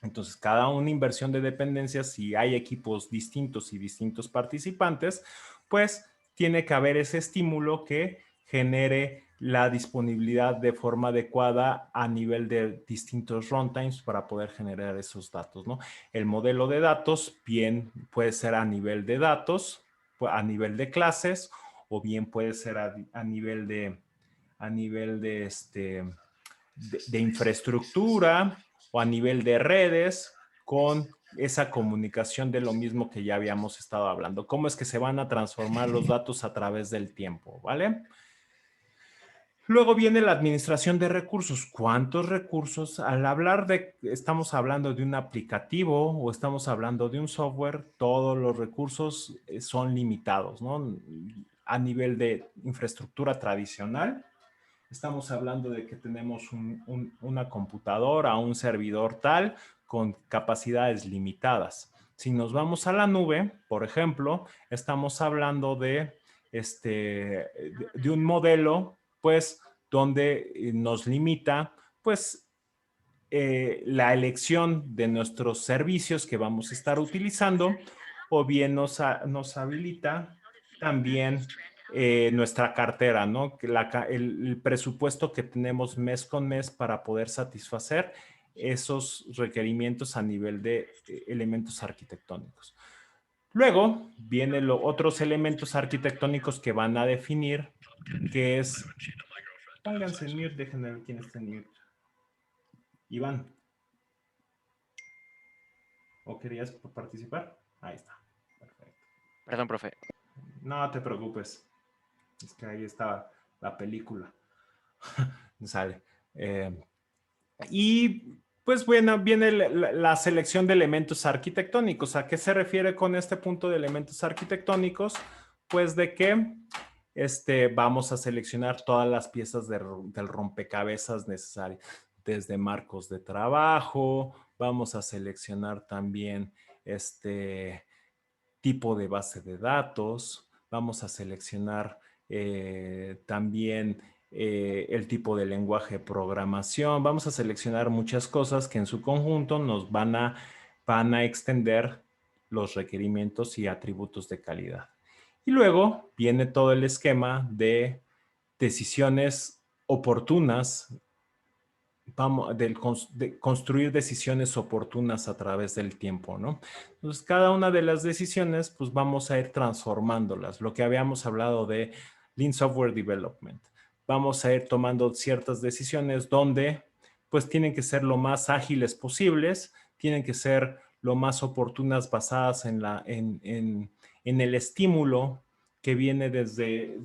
Entonces, cada una inversión de dependencias, si hay equipos distintos y distintos participantes, pues tiene que haber ese estímulo que genere la disponibilidad de forma adecuada a nivel de distintos runtimes para poder generar esos datos, ¿no? El modelo de datos bien puede ser a nivel de datos, a nivel de clases, o bien puede ser a nivel de infraestructura o a nivel de redes, con esa comunicación de lo mismo que ya habíamos estado hablando. ¿Cómo es que se van a transformar los datos a través del tiempo? ¿Vale? Luego viene la administración de recursos. ¿Cuántos recursos? Al hablar estamos hablando de un aplicativo o estamos hablando de un software, todos los recursos son limitados, ¿no? A nivel de infraestructura tradicional, estamos hablando de que tenemos una computadora, un servidor tal, con capacidades limitadas. Si nos vamos a la nube, por ejemplo, estamos hablando de un modelo, pues, donde nos limita, pues, la elección de nuestros servicios que vamos a estar utilizando, o bien nos habilita también nuestra cartera, ¿no? El presupuesto que tenemos mes con mes para poder satisfacer esos requerimientos a nivel de elementos arquitectónicos. Luego vienen otros elementos arquitectónicos que van a definir qué es. Pónganse en mute, déjenme ver quién está en mute. Iván. ¿O querías participar? Ahí está. Perfecto. Perdón, profe. No te preocupes. Es que ahí está la película. Sale. Y pues bueno, viene la selección de elementos arquitectónicos. ¿A qué se refiere con este punto de elementos arquitectónicos? Pues de que vamos a seleccionar todas las piezas del rompecabezas necesarias, desde marcos de trabajo, vamos a seleccionar también tipo de base de datos, vamos a seleccionar también el tipo de lenguaje de programación, vamos a seleccionar muchas cosas que en su conjunto nos van a extender los requerimientos y atributos de calidad. Y luego viene todo el esquema de decisiones oportunas, de construir decisiones oportunas a través del tiempo, ¿no? Entonces, cada una de las decisiones, pues vamos a ir transformándolas. Lo que habíamos hablado de Lean Software Development. Vamos a ir tomando ciertas decisiones donde pues tienen que ser lo más ágiles posibles, tienen que ser lo más oportunas basadas en el estímulo que viene desde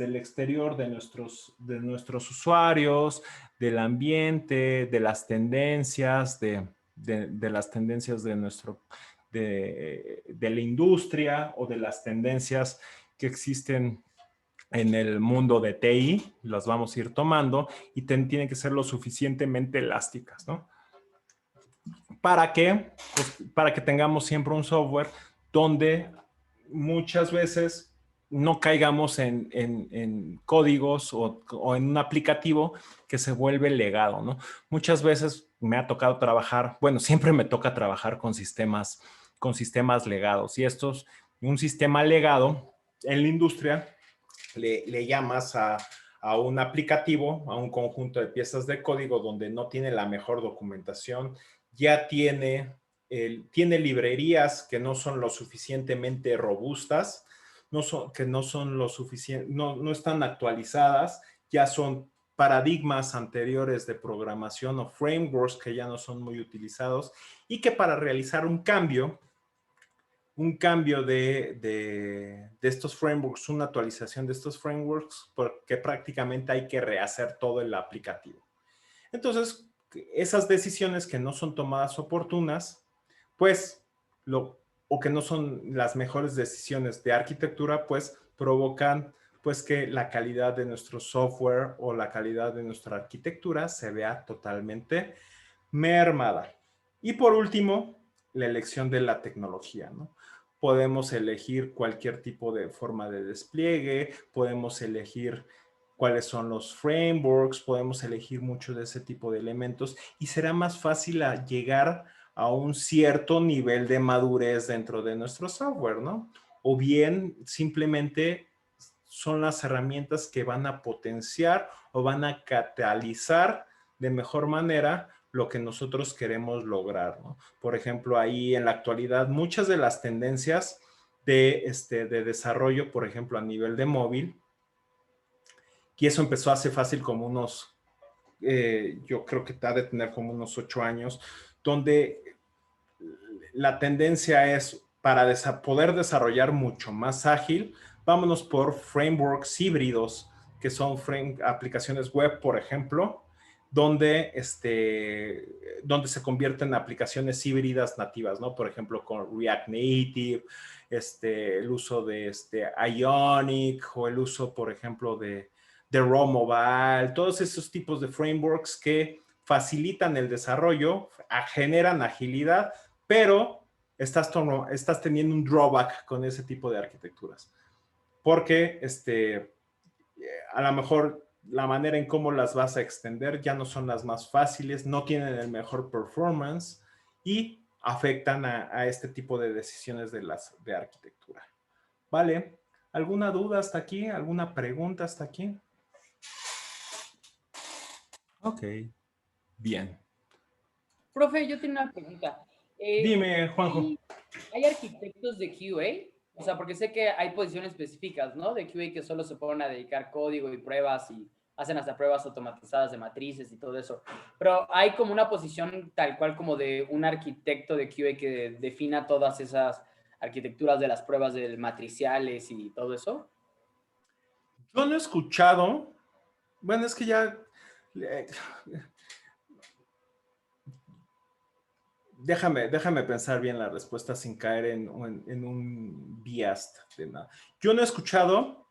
el exterior de nuestros usuarios, del ambiente, de las tendencias, de las tendencias de la industria o de las tendencias que existen en el mundo de TI, las vamos a ir tomando y tienen que ser lo suficientemente elásticas, ¿no? ¿Para qué? Pues para que tengamos siempre un software donde muchas veces no caigamos en códigos o en un aplicativo que se vuelve legado, ¿no? Muchas veces me ha tocado trabajar, bueno, siempre me toca trabajar con sistemas legados y un sistema legado en la industria le llamas a un aplicativo, a un conjunto de piezas de código donde no tiene la mejor documentación, ya tiene librerías que no son lo suficientemente robustas, que no son lo suficiente, no están actualizadas, ya son paradigmas anteriores de programación o frameworks que ya no son muy utilizados y que para realizar un cambio de estos frameworks, una actualización de estos frameworks, porque prácticamente hay que rehacer todo el aplicativo. Entonces, esas decisiones que no son tomadas oportunas, pues, o que no son las mejores decisiones de arquitectura, pues, provocan pues que la calidad de nuestro software o la calidad de nuestra arquitectura se vea totalmente mermada. Y por último, la elección de la tecnología, ¿no? Podemos elegir cualquier tipo de forma de despliegue, podemos elegir cuáles son los frameworks, podemos elegir mucho de ese tipo de elementos y será más fácil llegar a un cierto nivel de madurez dentro de nuestro software, ¿no? O bien simplemente son las herramientas que van a potenciar o van a catalizar de mejor manera lo que nosotros queremos lograr, ¿no? Por ejemplo, ahí en la actualidad, muchas de las tendencias de desarrollo, por ejemplo, a nivel de móvil, y eso empezó hace fácil como yo creo que ha de tener como unos 8 años, donde la tendencia es para poder desarrollar mucho más ágil, vámonos por frameworks híbridos, que son aplicaciones web, por ejemplo, donde se convierten en aplicaciones híbridas nativas, ¿no? Por ejemplo, con React Native, el uso de Ionic o el uso, por ejemplo, de Raw Mobile, todos esos tipos de frameworks que facilitan el desarrollo, generan agilidad, pero estás teniendo un drawback con ese tipo de arquitecturas. Porque a lo mejor la manera en cómo las vas a extender ya no son las más fáciles, no tienen el mejor performance y afectan a este tipo de decisiones de arquitectura. ¿Vale? ¿Alguna duda hasta aquí? ¿Alguna pregunta hasta aquí? Ok, bien. Profe, yo tengo una pregunta. Dime, Juanjo. ¿Hay arquitectos de QA? O sea, porque sé que hay posiciones específicas, ¿no? De QA que solo se ponen a dedicar código y pruebas y hacen hasta pruebas automatizadas de matrices y todo eso. Pero hay como una posición tal cual como de un arquitecto de QA que defina todas esas arquitecturas de las pruebas de matriciales y todo eso. Yo no he escuchado. Bueno, es que ya... Déjame pensar bien la respuesta sin caer en un bias de nada. Yo no he escuchado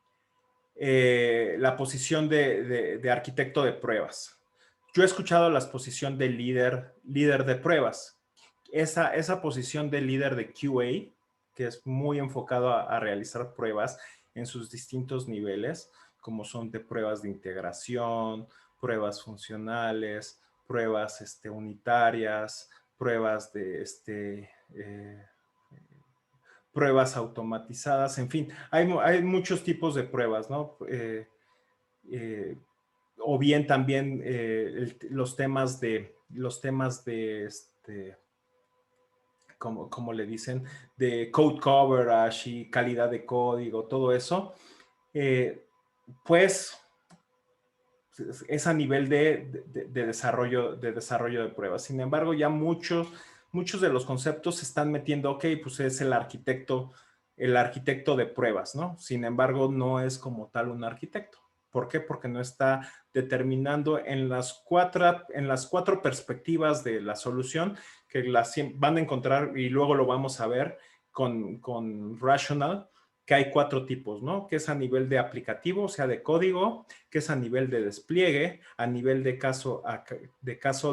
la posición de arquitecto de pruebas. Yo he escuchado la posición de líder de pruebas. Esa posición de líder de QA, que es muy enfocado a realizar pruebas en sus distintos niveles, como son de pruebas de integración, pruebas funcionales, pruebas unitarias, pruebas pruebas automatizadas, en fin, hay muchos tipos de pruebas, ¿no? O bien también los temas de como le dicen, de code coverage y calidad de código, todo eso. pues es a nivel de desarrollo de pruebas. Sin embargo, ya muchos de los conceptos se están metiendo, ok, pues es el arquitecto de pruebas, ¿no? Sin embargo, no es como tal un arquitecto. ¿Por qué? Porque no está determinando en las cuatro perspectivas de la solución que van a encontrar, y luego lo vamos a ver con Rational, que hay 4 tipos, ¿no? Que es a nivel de aplicativo, o sea, de código, que es a nivel de despliegue, a nivel de caso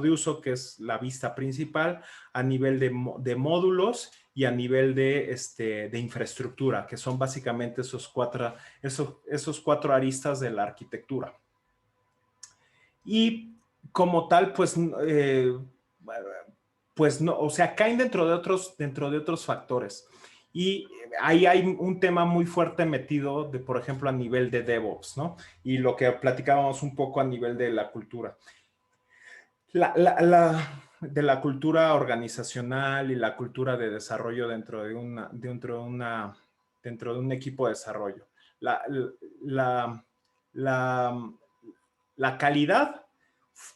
de uso, que es la vista principal, a nivel de módulos y a nivel de infraestructura, que son básicamente esos cuatro aristas de la arquitectura. Y como tal, pues no, o sea, caen dentro de otros factores. Y ahí hay un tema muy fuerte metido, por ejemplo, a nivel de DevOps, ¿no? Y lo que platicábamos un poco a nivel de la cultura. De la cultura organizacional y la cultura de desarrollo dentro de un equipo de desarrollo. La calidad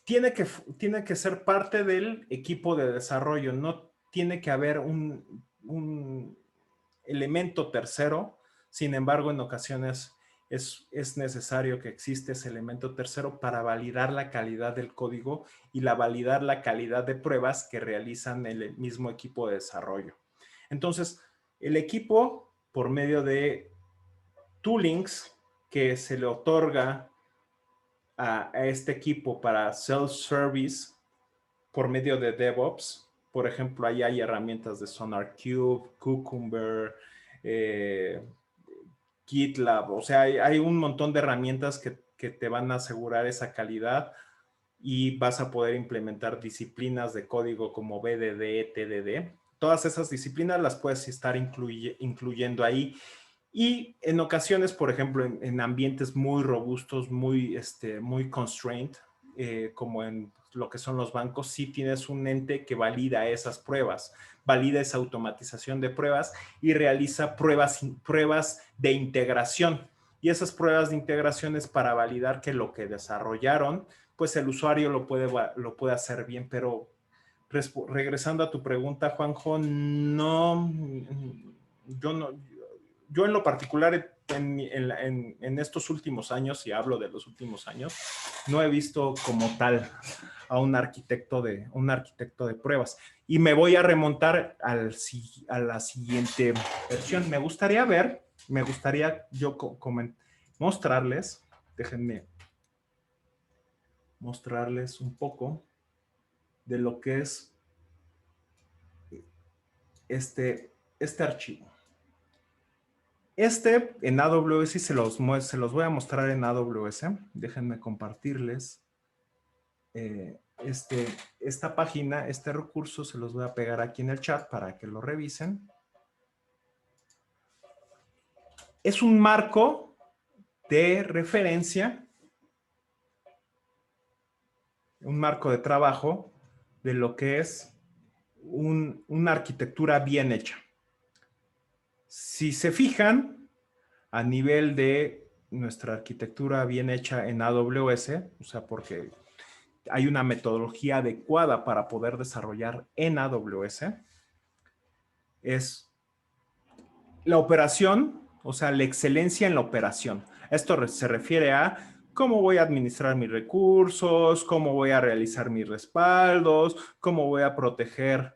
tiene que ser parte del equipo de desarrollo, no tiene que haber un elemento tercero. Sin embargo, en ocasiones es necesario que exista ese elemento tercero para validar la calidad del código y validar la calidad de pruebas que realizan el mismo equipo de desarrollo. Entonces, el equipo, por medio de toolings que se le otorga a este equipo para self-service por medio de DevOps. Por ejemplo, ahí hay herramientas de SonarQube, Cucumber, GitLab. O sea, hay un montón de herramientas que te van a asegurar esa calidad y vas a poder implementar disciplinas de código como BDD, TDD. Todas esas disciplinas las puedes estar incluyendo ahí. Y en ocasiones, por ejemplo, en ambientes muy robustos, muy constrained, como en lo que son los bancos, sí tienes un ente que valida esas pruebas, valida esa automatización de pruebas y realiza pruebas de integración. Y esas pruebas de integración es para validar que lo que desarrollaron, pues el usuario lo puede hacer bien. Pero regresando a tu pregunta, Juanjo, yo en lo particular en estos últimos años, y hablo de los últimos años, no he visto como tal a un arquitecto de pruebas. Y me voy a remontar a la siguiente versión. Me gustaría mostrarles, déjenme mostrarles un poco de lo que es este archivo. En AWS se los voy a mostrar en AWS. Déjenme compartirles esta página, este recurso, se los voy a pegar aquí en el chat para que lo revisen. Es un marco de referencia, un marco de trabajo de lo que es una arquitectura bien hecha. Si se fijan, a nivel de nuestra arquitectura bien hecha en AWS, o sea, porque hay una metodología adecuada para poder desarrollar en AWS, es la operación, o sea, la excelencia en la operación. Esto se refiere a cómo voy a administrar mis recursos, cómo voy a realizar mis respaldos, cómo voy a proteger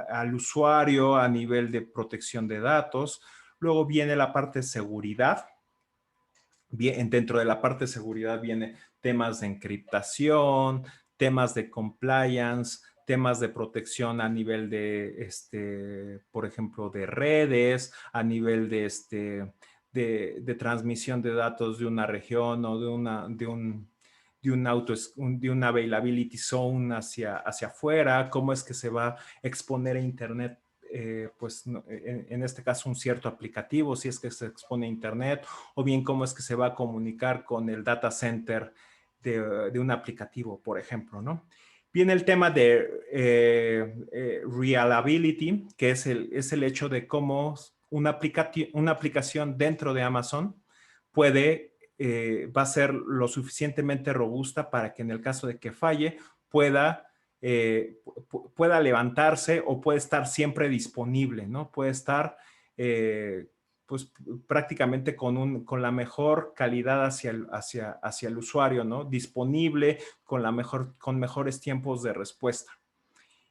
al usuario a nivel de protección de datos. Luego viene la parte de seguridad. Dentro de la parte de seguridad viene temas de encriptación, temas de compliance, temas de protección a nivel de, por ejemplo, de redes, a nivel de transmisión de datos de una región o de una availability zone hacia afuera, cómo es que se va a exponer a Internet, pues en este caso un cierto aplicativo, si es que se expone a Internet, o bien cómo es que se va a comunicar con el data center de un aplicativo, por ejemplo, ¿no? Viene el tema de reliability, que es el hecho de cómo una aplicación dentro de Amazon va a ser lo suficientemente robusta para que en el caso de que falle pueda levantarse o puede estar siempre disponible, ¿no? Puede estar pues prácticamente con la mejor calidad hacia el usuario, ¿no? Disponible, con mejores tiempos de respuesta.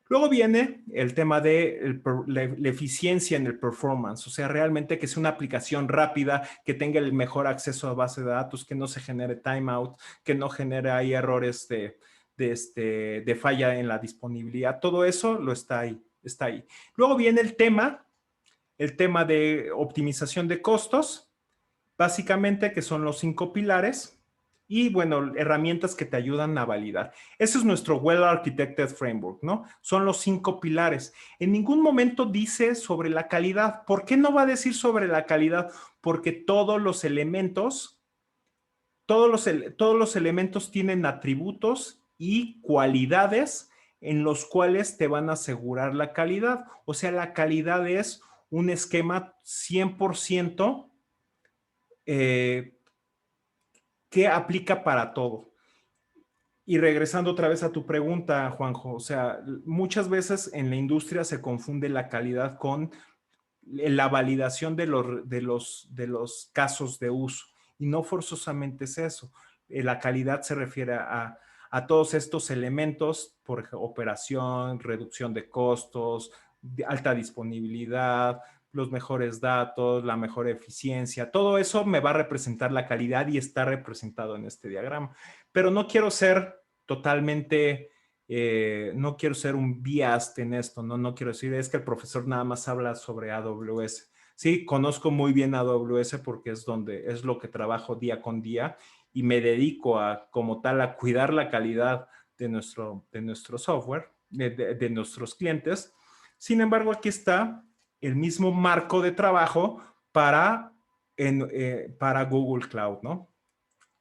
Luego viene el tema de la eficiencia en el performance, o sea, realmente que sea una aplicación rápida, que tenga el mejor acceso a base de datos, que no se genere timeout, que no genere ahí errores de falla en la disponibilidad. Todo eso está ahí. Luego viene el tema de optimización de costos, básicamente que son los 5 pilares. Y bueno, herramientas que te ayudan a validar. Ese es nuestro Well Architected Framework, ¿no? Son los 5 pilares. En ningún momento dice sobre la calidad. ¿Por qué no va a decir sobre la calidad? Porque todos los elementos tienen atributos y cualidades en los cuales te van a asegurar la calidad. O sea, la calidad es un esquema 100% que aplica para todo. Y regresando otra vez a tu pregunta, Juanjo, o sea, muchas veces en la industria se confunde la calidad con la validación de los casos de uso. Y no forzosamente es eso. La calidad se refiere a todos estos elementos, por ejemplo, operación, reducción de costos, alta disponibilidad, los mejores datos, la mejor eficiencia, todo eso me va a representar la calidad y está representado en este diagrama. Pero no quiero ser totalmente, no quiero ser un biased en esto, no quiero decir, es que el profesor nada más habla sobre AWS. Sí, conozco muy bien AWS porque es lo que trabajo día con día y me dedico como tal a cuidar la calidad de nuestro software, de nuestros clientes. Sin embargo, aquí está el mismo marco de trabajo para Google Cloud, ¿no?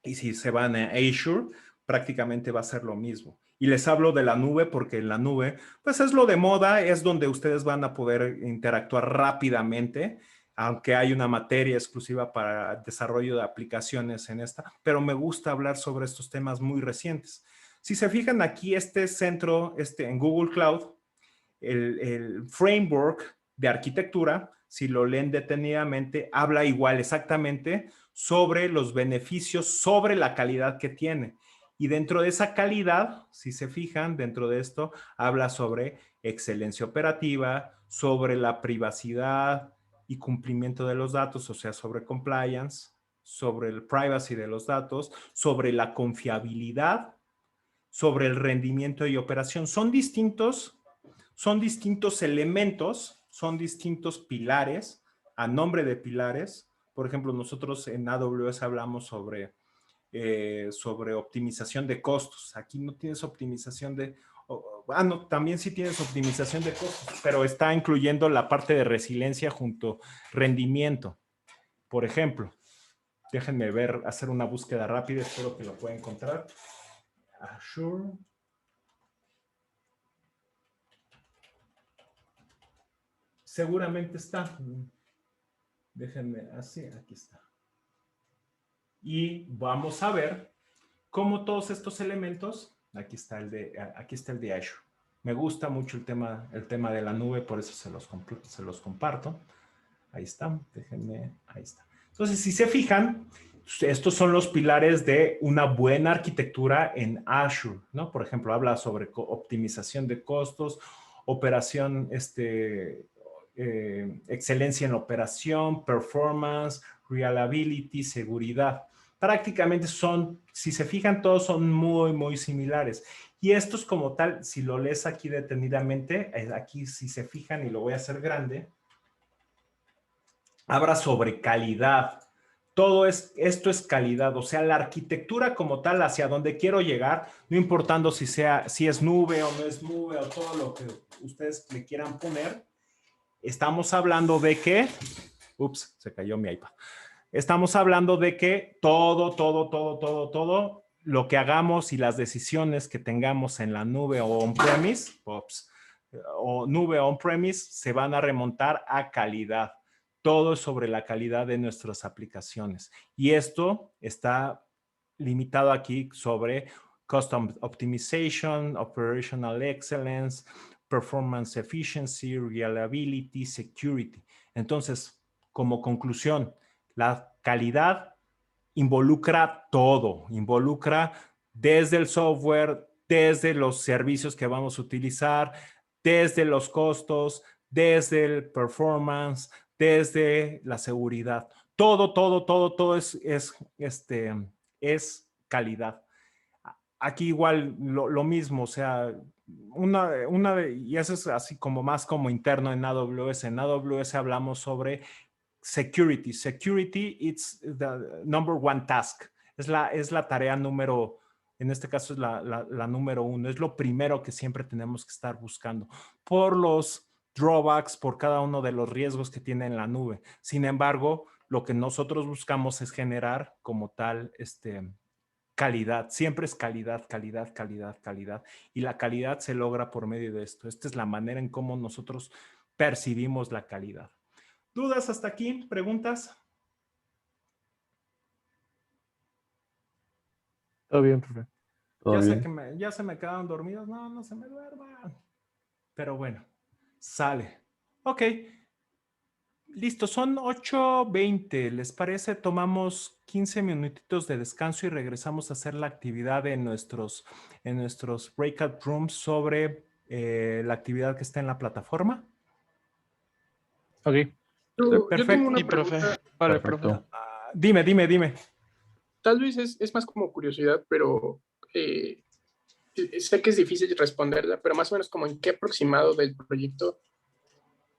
Y si se van a Azure, prácticamente va a ser lo mismo. Y les hablo de la nube porque en la nube, pues es lo de moda, es donde ustedes van a poder interactuar rápidamente, aunque hay una materia exclusiva para desarrollo de aplicaciones en esta, pero me gusta hablar sobre estos temas muy recientes. Si se fijan aquí, este centro, en Google Cloud, el framework de arquitectura, si lo leen detenidamente, habla igual exactamente sobre los beneficios, sobre la calidad que tiene. Y dentro de esa calidad, si se fijan, dentro de esto, habla sobre excelencia operativa, sobre la privacidad y cumplimiento de los datos, o sea, sobre compliance, sobre el privacy de los datos, sobre la confiabilidad, sobre el rendimiento y operación. Son distintos elementos, son distintos pilares, a nombre de pilares. Por ejemplo, nosotros en AWS hablamos sobre optimización de costos. Aquí no tienes optimización no, también sí tienes optimización de costos, pero está incluyendo la parte de resiliencia junto rendimiento. Por ejemplo, déjenme hacer una búsqueda rápida, espero que lo pueda encontrar. Azure. Seguramente está. Déjenme así, aquí está. Y vamos a ver cómo todos estos elementos, aquí está el de Azure. Me gusta mucho el tema de la nube, por eso se los comparto. Ahí está, déjenme, ahí está. Entonces, si se fijan, estos son los pilares de una buena arquitectura en Azure, ¿no? Por ejemplo, habla sobre optimización de costos, operación, excelencia en la operación, performance, reliability, seguridad. Prácticamente si se fijan, todos son muy, muy similares. Y estos como tal, si lo lees aquí detenidamente, aquí si se fijan, y lo voy a hacer grande, habla sobre calidad. Esto es calidad, o sea, la arquitectura como tal, hacia donde quiero llegar, no importando si es nube o no es nube o todo lo que ustedes le quieran poner, estamos hablando de que, ups, se cayó mi iPad. Estamos hablando de que todo lo que hagamos y las decisiones que tengamos en la nube o on-premise, se van a remontar a calidad. Todo es sobre la calidad de nuestras aplicaciones. Y esto está limitado aquí sobre custom optimization, operational excellence, performance efficiency, reliability, security. Entonces, como conclusión, la calidad involucra todo, involucra desde el software, desde los servicios que vamos a utilizar, desde los costos, desde el performance, desde la seguridad. Todo es calidad. Aquí igual lo mismo, o sea, y eso es así como más como interno en AWS. En AWS hablamos sobre security. Security, it's the number one task. Es la tarea número, en este caso es la número uno. Es lo primero que siempre tenemos que estar buscando por los drawbacks, por cada uno de los riesgos que tiene en la nube. Sin embargo, lo que nosotros buscamos es generar como tal calidad. Siempre es calidad, calidad, calidad, calidad. Y la calidad se logra por medio de esto. Esta es la manera en cómo nosotros percibimos la calidad. ¿Dudas hasta aquí? ¿Preguntas? Todo bien, profe. Ya sé que ya se me quedaron dormidos. No, no se me duerman. Pero bueno, sale. Ok. Listo, son 8:20. ¿Les parece? Tomamos 15 minutitos de descanso y regresamos a hacer la actividad en nuestros breakout rooms sobre la actividad que está en la plataforma. Ok. Yo Perfecto. tengo una Y profe, pregunta. vale, Perfecto. profe. Dime. Tal vez es más como curiosidad, pero sé que es difícil responderla, pero más o menos como en qué aproximado del proyecto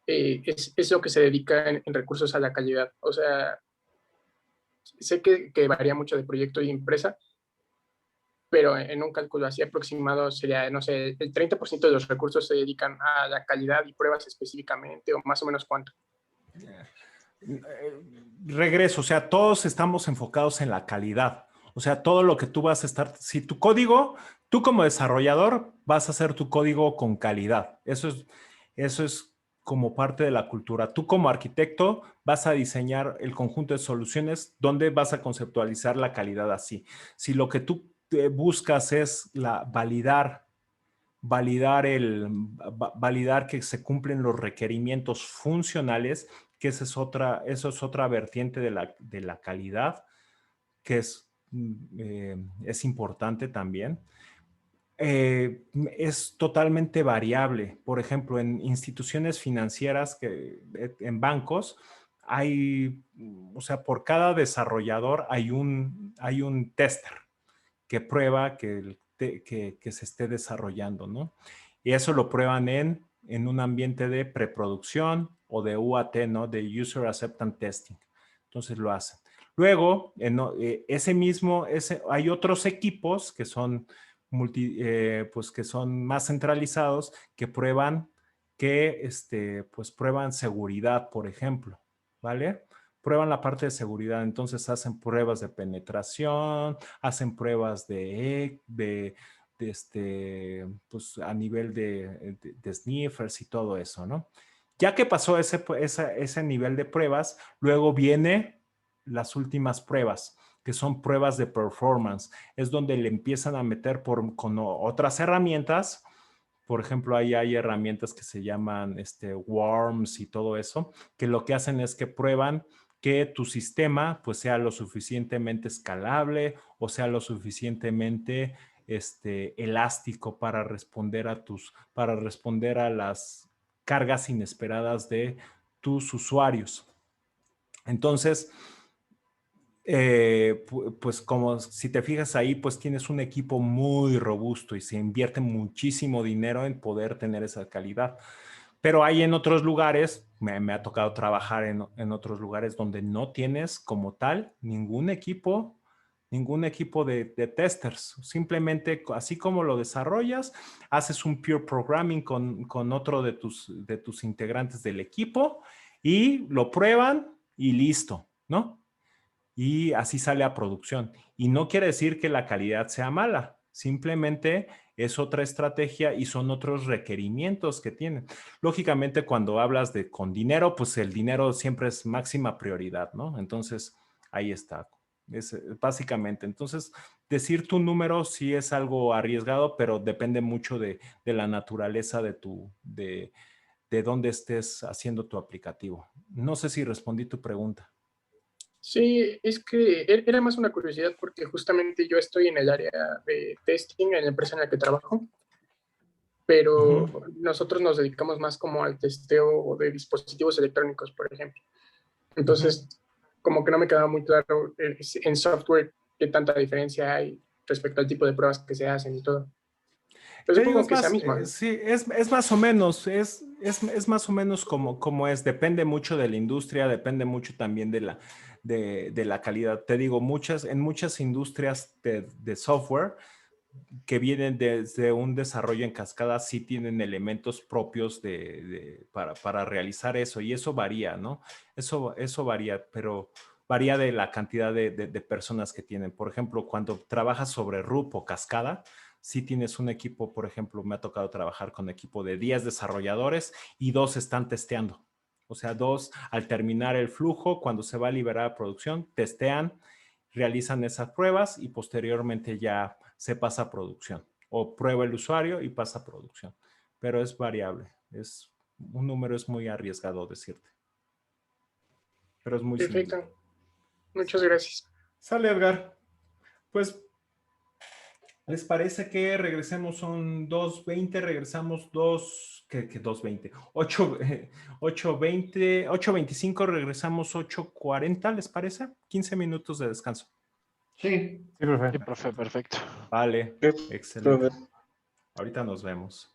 es lo que se dedica en recursos a la calidad. O sea, sé que varía mucho de proyecto y empresa, pero en un cálculo así aproximado sería, no sé, el 30% de los recursos se dedican a la calidad y pruebas específicamente, o más o menos cuánto. Regreso, o sea, todos estamos enfocados en la calidad. O sea, todo lo que tú vas a estar, si tu código, tú como desarrollador vas a hacer tu código con calidad. Eso es como parte de la cultura. Tú como arquitecto vas a diseñar el conjunto de soluciones donde vas a conceptualizar la calidad así. Si lo que tú buscas es validar que se cumplen los requerimientos funcionales, que eso es otra vertiente de la calidad, que es importante también. Es totalmente variable. Por ejemplo, en instituciones financieras, en bancos, o sea, por cada desarrollador hay un tester que prueba que se esté desarrollando, ¿no? Y eso lo prueban en un ambiente de preproducción o de UAT, ¿no? De User Acceptance Testing. Entonces lo hacen. Luego, hay otros equipos que son pues que son más centralizados, que prueban prueban seguridad, por ejemplo, ¿vale? Prueban la parte de seguridad, entonces hacen pruebas de penetración, hacen pruebas pues a nivel de sniffers y todo eso, ¿no? Ya que pasó ese nivel de pruebas, luego viene las últimas pruebas, que son pruebas de performance. Es donde le empiezan a meter con otras herramientas. Por ejemplo, ahí hay herramientas que se llaman worms y todo eso, que lo que hacen es que prueban que tu sistema pues sea lo suficientemente escalable o sea lo suficientemente elástico para responder a las cargas inesperadas de tus usuarios. Entonces, pues como si te fijas ahí, pues tienes un equipo muy robusto y se invierte muchísimo dinero en poder tener esa calidad. Pero hay en otros lugares, me ha tocado trabajar en otros lugares donde no tienes como tal ningún equipo de testers. Simplemente así como lo desarrollas, haces un peer programming con otro de tus integrantes del equipo y lo prueban y listo, ¿no? Y así sale a producción. Y no quiere decir que la calidad sea mala. Simplemente es otra estrategia y son otros requerimientos que tienen. Lógicamente, cuando hablas de con dinero, pues el dinero siempre es máxima prioridad, ¿no? Entonces, ahí está. Es, básicamente, entonces, decir tu número sí es algo arriesgado, pero depende mucho de la naturaleza de dónde estés haciendo tu aplicativo. No sé si respondí tu pregunta. Sí, es que era más una curiosidad porque justamente yo estoy en el área de testing en la empresa en la que trabajo, pero nosotros nos dedicamos más como al testeo de dispositivos electrónicos, por ejemplo. Entonces, como que no me quedaba muy claro en software qué tanta diferencia hay respecto al tipo de pruebas que se hacen y todo. Pero Te digo, supongo es que es la más, misma. sí, es más o menos, es más o menos como es, depende mucho de la industria, depende mucho también de la calidad. Te digo, en muchas industrias de software que vienen desde un desarrollo en cascada, sí tienen elementos propios para realizar eso, y eso varía, ¿no? Eso varía, pero varía de la cantidad de personas que tienen. Por ejemplo, cuando trabajas sobre RUP o cascada, si tienes un equipo, por ejemplo, me ha tocado trabajar con equipo de 10 desarrolladores y 2 están testeando. O sea, 2 al terminar el flujo, cuando se va a liberar a producción, testean, realizan esas pruebas y posteriormente ya se pasa a producción. O prueba el usuario y pasa a producción. Pero es variable. Un número es muy arriesgado decirte. Pero es muy similar. Perfecto. Muchas gracias. Sale, Edgar. Pues, ¿les parece que regresemos? Son 2:20, regresamos 2:20? 8:20, 8:25, regresamos 8:40, ¿les parece? 15 minutos de descanso. Sí, Sí, profe. Sí, profe, perfecto. Vale, sí, excelente. profe. Ahorita nos vemos.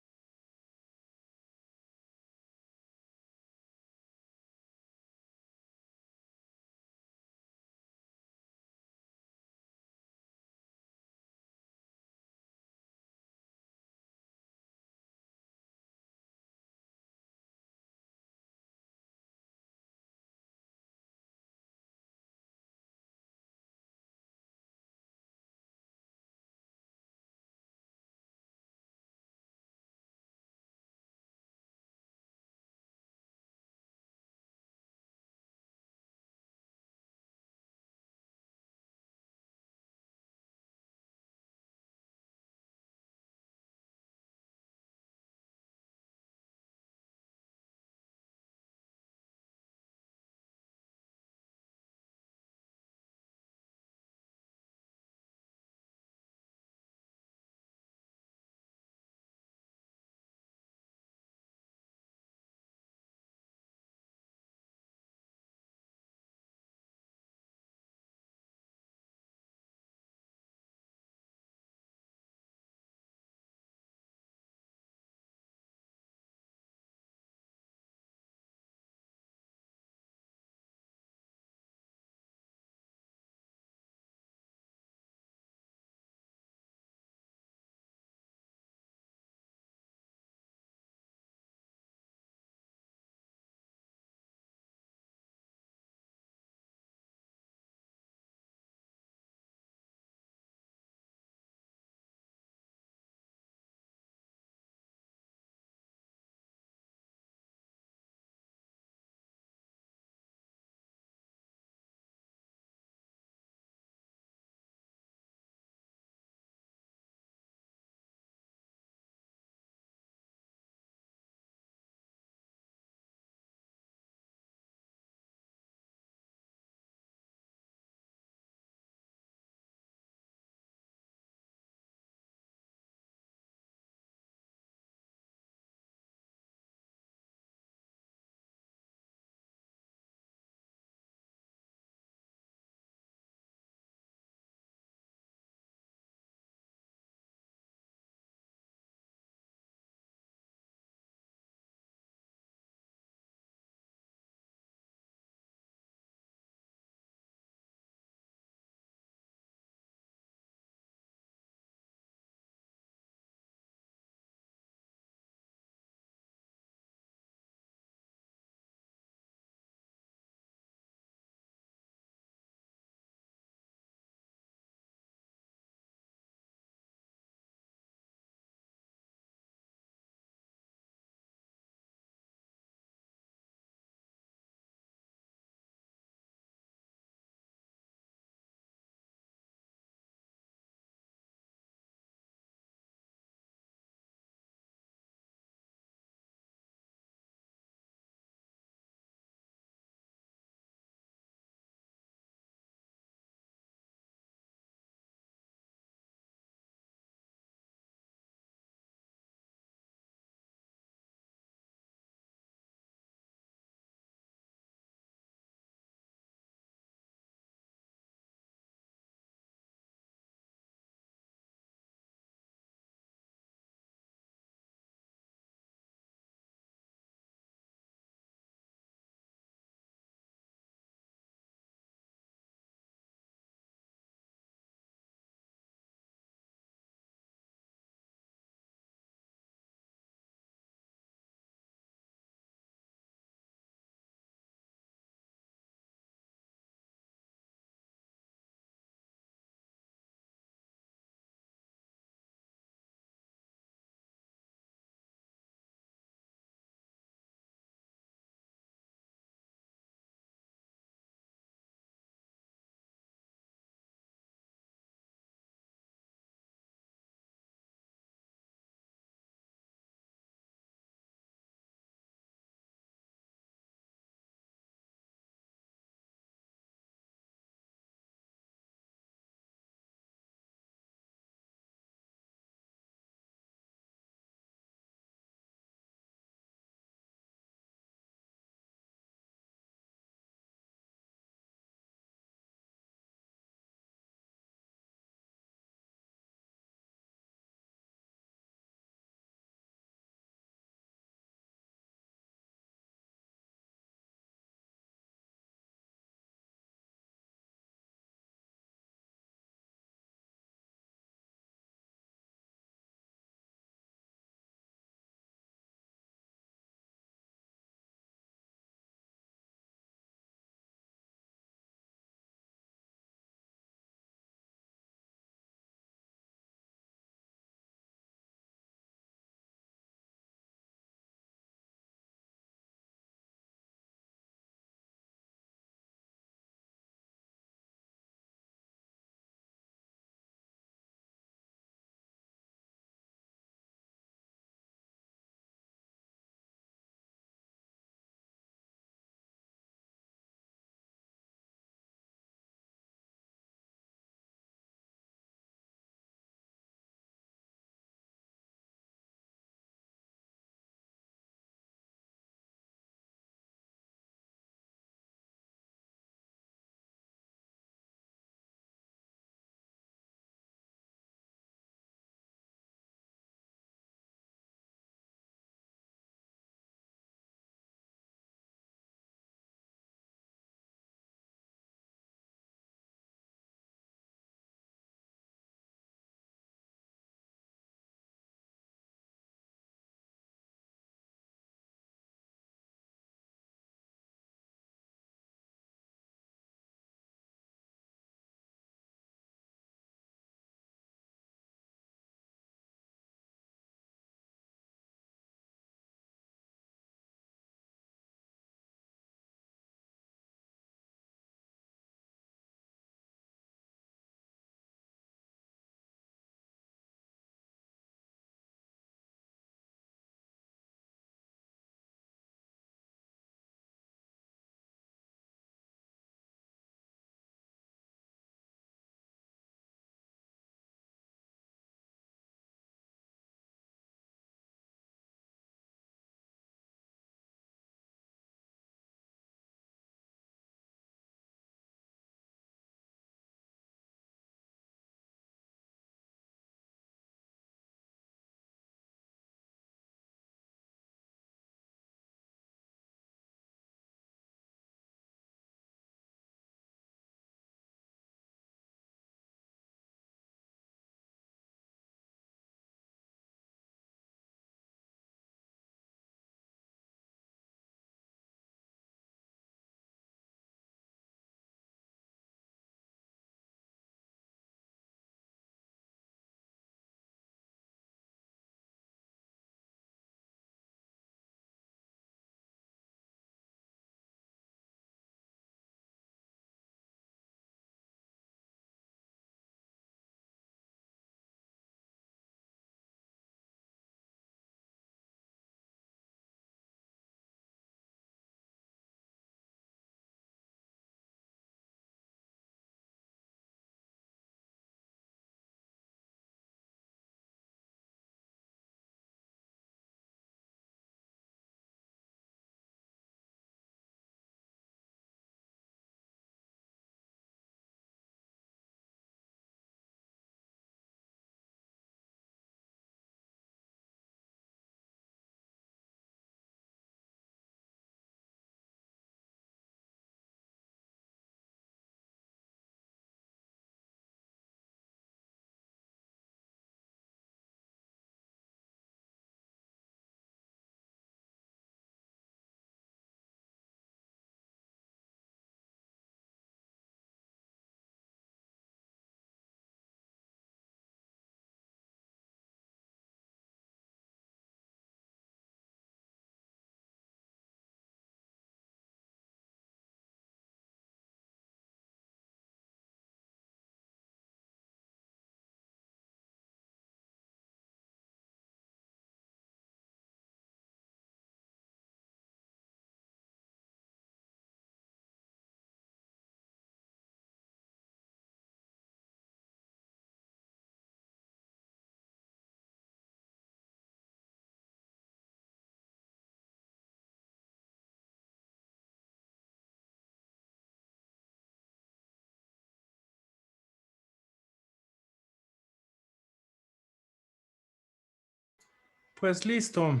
Pues listo.